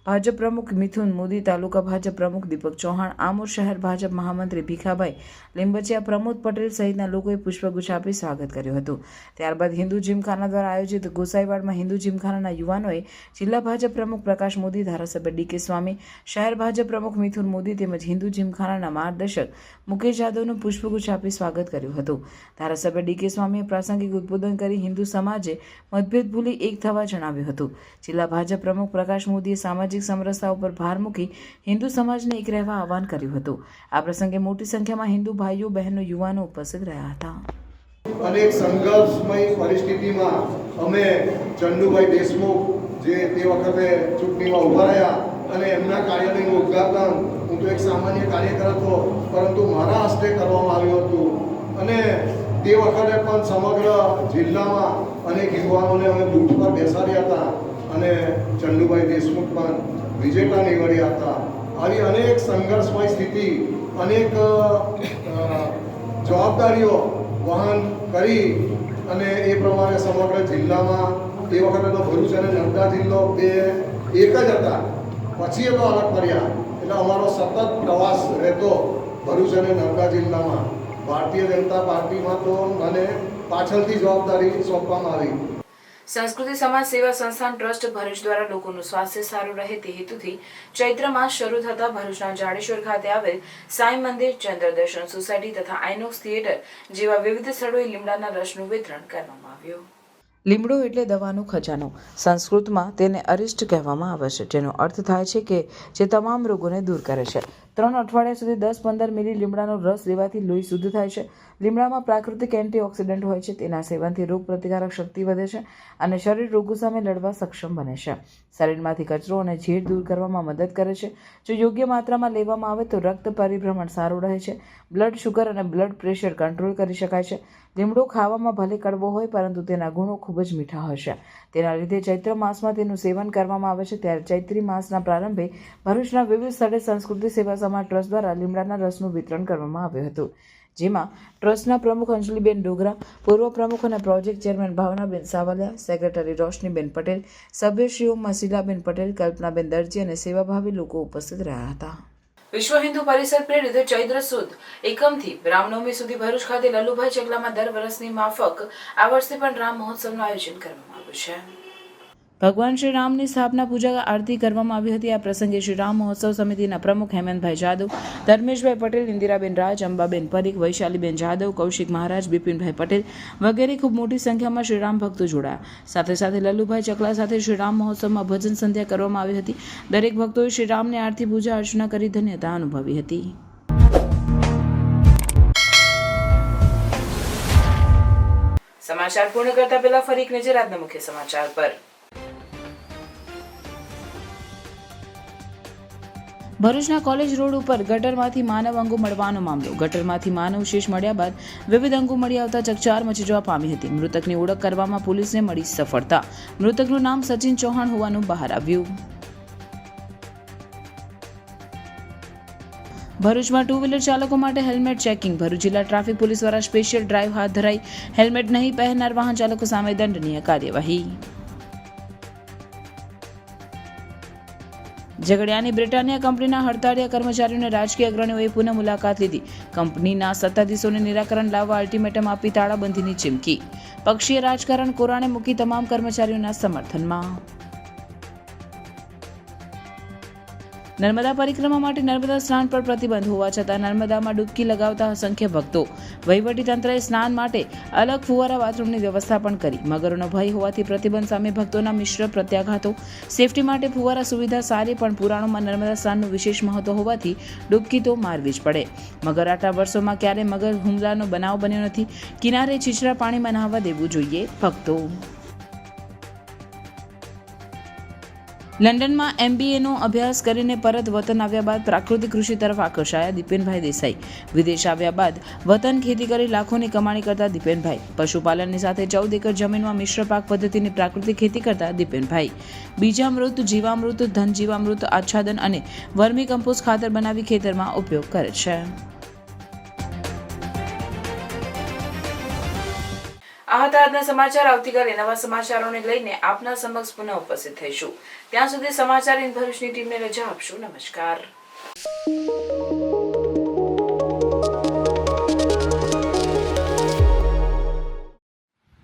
ભાજપ પ્રમુખ મિથુન મોદી, તાલુકા ભાજપ પ્રમુખ દીપક ચૌહાણ, આમોદ શહેર ભાજપ મહામંત્રી ભીખાભાઈ લીંબચિયા, પ્રમોદ પટેલ સહિતના લોકોએ પુષ્પગુચ્છ આપી સ્વાગત કર્યું હતું. ત્યારબાદ હિન્દુ જીમખાના દ્વારા આયોજિત ગોસાઈવાડમાં હિન્દુ જીમખાનાના યુવાનોએ જિલ્લા ભાજપ પ્રમુખ પ્રકાશ મોદી, ધારાસભ્ય DK સ્વામી, શહેર ભાજપ પ્રમુખ મિથુન મોદી તેમજ હિન્દુ જીમખાનાના માર્ગદર્શક મુકેશ જાદવનું પુષ્પગુચ્છ આપી સ્વાગત કર્યું હતું. ધારાસભ્ય DK સ્વામીએ પ્રાસંગિક ઉદ્બોધન કરી હિન્દુ સમાજે મતભેદ ભૂલી એક થવા જણાવ્યું હતું. જિલ્લા ભાજપ પ્રમુખ પ્રકાશ મોદીએ સામાજિક સમરસતા ઉપર ભાર મૂકી હિન્દુ સમાજને એક રહેવા આહવાન કર્યું હતું. આ પ્રસંગે મોટી સંખ્યામાં હિન્દુ ભાઈઓ બહેનો યુવાનો ઉપસ્થિત રહ્યા હતા. અનેક સંઘર્ષમય પરિસ્થિતિમાં અમે ચંદુભાઈ દેશમુખ જે તે વખતે ચૂંટણીમાં ઉભા રહ્યા અને એમના કાર્યાલયનું ઉદ્ઘાટન હું તો એક સામાન્ય કાર્યકર હતો, પરંતુ મારા હસ્તે કરવામાં આવ્યું હતું અને તે વખતે પણ સમગ્ર જિલ્લામાં અનેક યુવાનોને અમે બૂથ પર બેસાડ્યા હતા અને ચંદુભાઈ દેશમુખ પણ વિજેતા નીવડ્યા હતા. આવી અનેક સંઘર્ષમય સ્થિતિ, અનેક જવાબદારીઓ વહન કરી અને એ પ્રમાણે સમગ્ર જિલ્લામાં એ વખતે તો ભરૂચ અને નર્મદા જિલ્લો બે એક જ હતા, પછી એ તો અલગ પડ્યા. એટલે અમારો સતત પ્રવાસ રહેતો ભરૂચ અને નર્મદા જિલ્લામાં. ભારતીય જનતા પાર્ટીમાં તો મને પાછળથી જવાબદારી સોંપવામાં આવી. સંસ્કૃતિ સમાજ સેવા સંસ્થાન ટ્રસ્ટ ભરૂચ દ્વારા લોકોનું સ્વાસ્થ્ય સારું રહે તે હેતુથી ચૈત્ર માસ શરૂ થતા ભરૂચના જાડેશ્વર ખાતે આવેલ સાંઈ મંદિર, ચંદ્રદર્શન સોસાયટી તથા આઇનોક્સ થિયેટર જેવા વિવિધ સ્થળોએ લીમડાના રસનું વિતરણ કરવામાં આવ્યું. લીમડો એટલે દવાનો ખજાનો. સંસ્કૃતમાં તેને અરિષ્ટ કહેવામાં આવે છે, જેનો અર્થ થાય છે કે જે તમામ રોગોને દૂર કરે છે. 3 અઠવાડિયા સુધી 10-15 મિલી લીમડાનો રસ લેવાથી લોહી શુદ્ધ થાય છે. લીમડામાં પ્રાકૃતિક એન્ટીઓક્સિડન્ટ હોય છે, તેના સેવનથી રોગ પ્રતિકારક શક્તિ વધે છે અને શરીર રોગો સામે લડવા સક્ષમ બને છે. શરીરમાંથી કચરો અને ઝેર દૂર કરવામાં મદદ કરે છે. જો યોગ્ય માત્રામાં લેવામાં આવે તો રક્ત પરિભ્રમણ સારું રહે છે. બ્લડ શુગર અને બ્લડ પ્રેશર કંટ્રોલ કરી શકાય છે. લીમડો ખાવામાં ભલે કડવો હોય, પરંતુ તેના ગુણો ખૂબ જ મીઠા હોય છે. તેના લીધે ચૈત્ર માસમાં તેનું સેવન કરવામાં આવે છે. ત્યારે ચૈત્રી માસના પ્રારંભે ભરૂચના વિવિધ સ્થળે સંસ્કૃતિ સેવા સમાજ ટ્રસ્ટ દ્વારા લીમડાના રસનું વિતરણ કરવામાં આવ્યું હતું, જેમાં ટ્રસ્ટના પ્રમુખ અંજલિબેન ડોગરા, પૂર્વ પ્રમુખ અને project chairman Bhavnaben Savaliya, secretary Roshniben Patel, સભ્યશ્રીઓ મસીલાબેન પટેલ, કલ્પનાબેન દરજી અને સેવાભાવી લોકો ઉપસ્થિત રહ્યા હતા. વિશ્વ હિન્દુ પરિષદ પ્રેરિત ચૈત્ર સુદ એકમથી રામનવમી સુધી ભરૂચ ખાતે લલ્લુભાઈ ચકલામાં દર વર્ષની માફક આ વર્ષે પણ રામ મહોત્સવનું આયોજન કરવામાં આવ્યું છે. ભગવાન શ્રી રામની સ્થાપના પૂજા આરતી કરવામાં આવી હતી. આ પ્રસંગે શ્રી રામ મહોત્સવ સમિતિના પ્રમુખ હેમંતભાઈ જાદવ, ધર્મેશભાઈ પટેલ, ઇન્દિરાબેન રાજ, અંબાબેન પરીખ, વૈશાલીબેન જાદવ, કૌશિક મહારાજ, બિપિનભાઈ પટેલ વગેરે ખૂબ મોટી સંખ્યામાં શ્રીરામ ભક્તો જોડાયા. સાથે સાથે લલ્લુભાઈ ચકલા સાથે શ્રીરામ મહોત્સવમાં ભજન સંધ્યા કરવામાં આવી હતી. દરેક ભક્તોએ શ્રીરામની આરતી પૂજા અર્ચના કરી ધન્યતા અનુભવી હતી. સમાચાર પૂર્ણ કરતા પહેલા ફરી એક નજર આજના મુખ્ય સમાચાર પર. ભરૂચના કોલેજ રોડ ઉપર ગટરમાંથી માનવ અંગો મળવાનો મામલો. ગટરમાંથી માનવ શીશ મળ્યા બાદ વિવિધ અંગો મળી આવતા ચકચાર મચી જવા પામી હતી. મૃતકની ઓળખ કરવામાં પોલીસને મળી સફળતા. મૃતકનું નામ સચિન ચૌહાણ હોવાનું બહાર આવ્યું. ભરૂચમાં 2 વ્હીલર ચાલકો માટે હેલ્મેટ ચેકિંગ. ભરૂચ જિલ્લા ટ્રાફિક પોલીસ દ્વારા સ્પેશિયલ ડ્રાઈવ હાથ ધરાઈ. હેલ્મેટ નહીં પહેરનાર વાહન ચાલકો સામે દંડનીય કાર્યવાહી. ઝઘડિયાની બ્રિટાનિયા કંપનીના હડતાળિયા કર્મચારીઓને રાજકીય અગ્રણીઓએ પુનઃ મુલાકાત લીધી. કંપનીના સત્તાધીશોને નિરાકરણ લાવવા અલ્ટિમેટમ આપી તાળાબંધીની ચીમકી. પક્ષીય રાજકારણ કોરાણે મૂકી તમામ કર્મચારીઓના સમર્થનમાં. નર્મદા પરિક્રમા માટે નર્મદા સ્નાન પર પ્રતિબંધ હોવા છતાં નર્મદામાં ડૂબકી લગાવતા અસંખ્ય ભક્તો. વહીવટીતંત્રએ સ્નાન માટે અલગ ફુવારા બાથરૂમની વ્યવસ્થા પણ કરી. મગરનો ભય હોવાથી પ્રતિબંધ સામે ભક્તોના મિશ્ર પ્રત્યાઘાતો. સેફટી માટે ફુવારા સુવિધા સારી, પણ પુરાણોમાં નર્મદા સ્નાનનું વિશેષ મહત્વ હોવાથી ડૂબકી તો મારવી જ પડે. મગર આટલા વર્ષોમાં ક્યારે મગર હુમલાનો બનાવ બન્યો નથી. કિનારે છીછરા પાણીમાં નહાવા દેવું જોઈએ ભક્તો. લંડનમાં MBAનો અભ્યાસ કરીને પરત વતન આવ્યા બાદ પ્રાકૃતિક કૃષિ તરફ આકર્ષાયા દીપેનભાઈ દેસાઈ. વિદેશ આવ્યા બાદ વતન ખેતી કરી લાખોની કમાણી કરતા દીપેનભાઈ. પશુપાલનની સાથે 14 એકર જમીનમાં મિશ્ર પાક પદ્ધતિની પ્રાકૃતિક ખેતી કરતા દીપેનભાઈ બીજામૃત, જીવામૃત, ધન જીવામૃત, આચ્છાદન અને વર્મી કમ્પોસ્ટ ખાતર બનાવી ખેતરમાં ઉપયોગ કરે છે. આ હતા આજના સમાચાર. આવતીકાલે નવા સમાચારોને લઈને આપના સમક્ષ પુનઃ ઉપસ્થિત થઈશું. ત્યાં સુધી સમાચાર ઇન ભરૂચની ટીમને રજા આપશું. નમસ્કાર.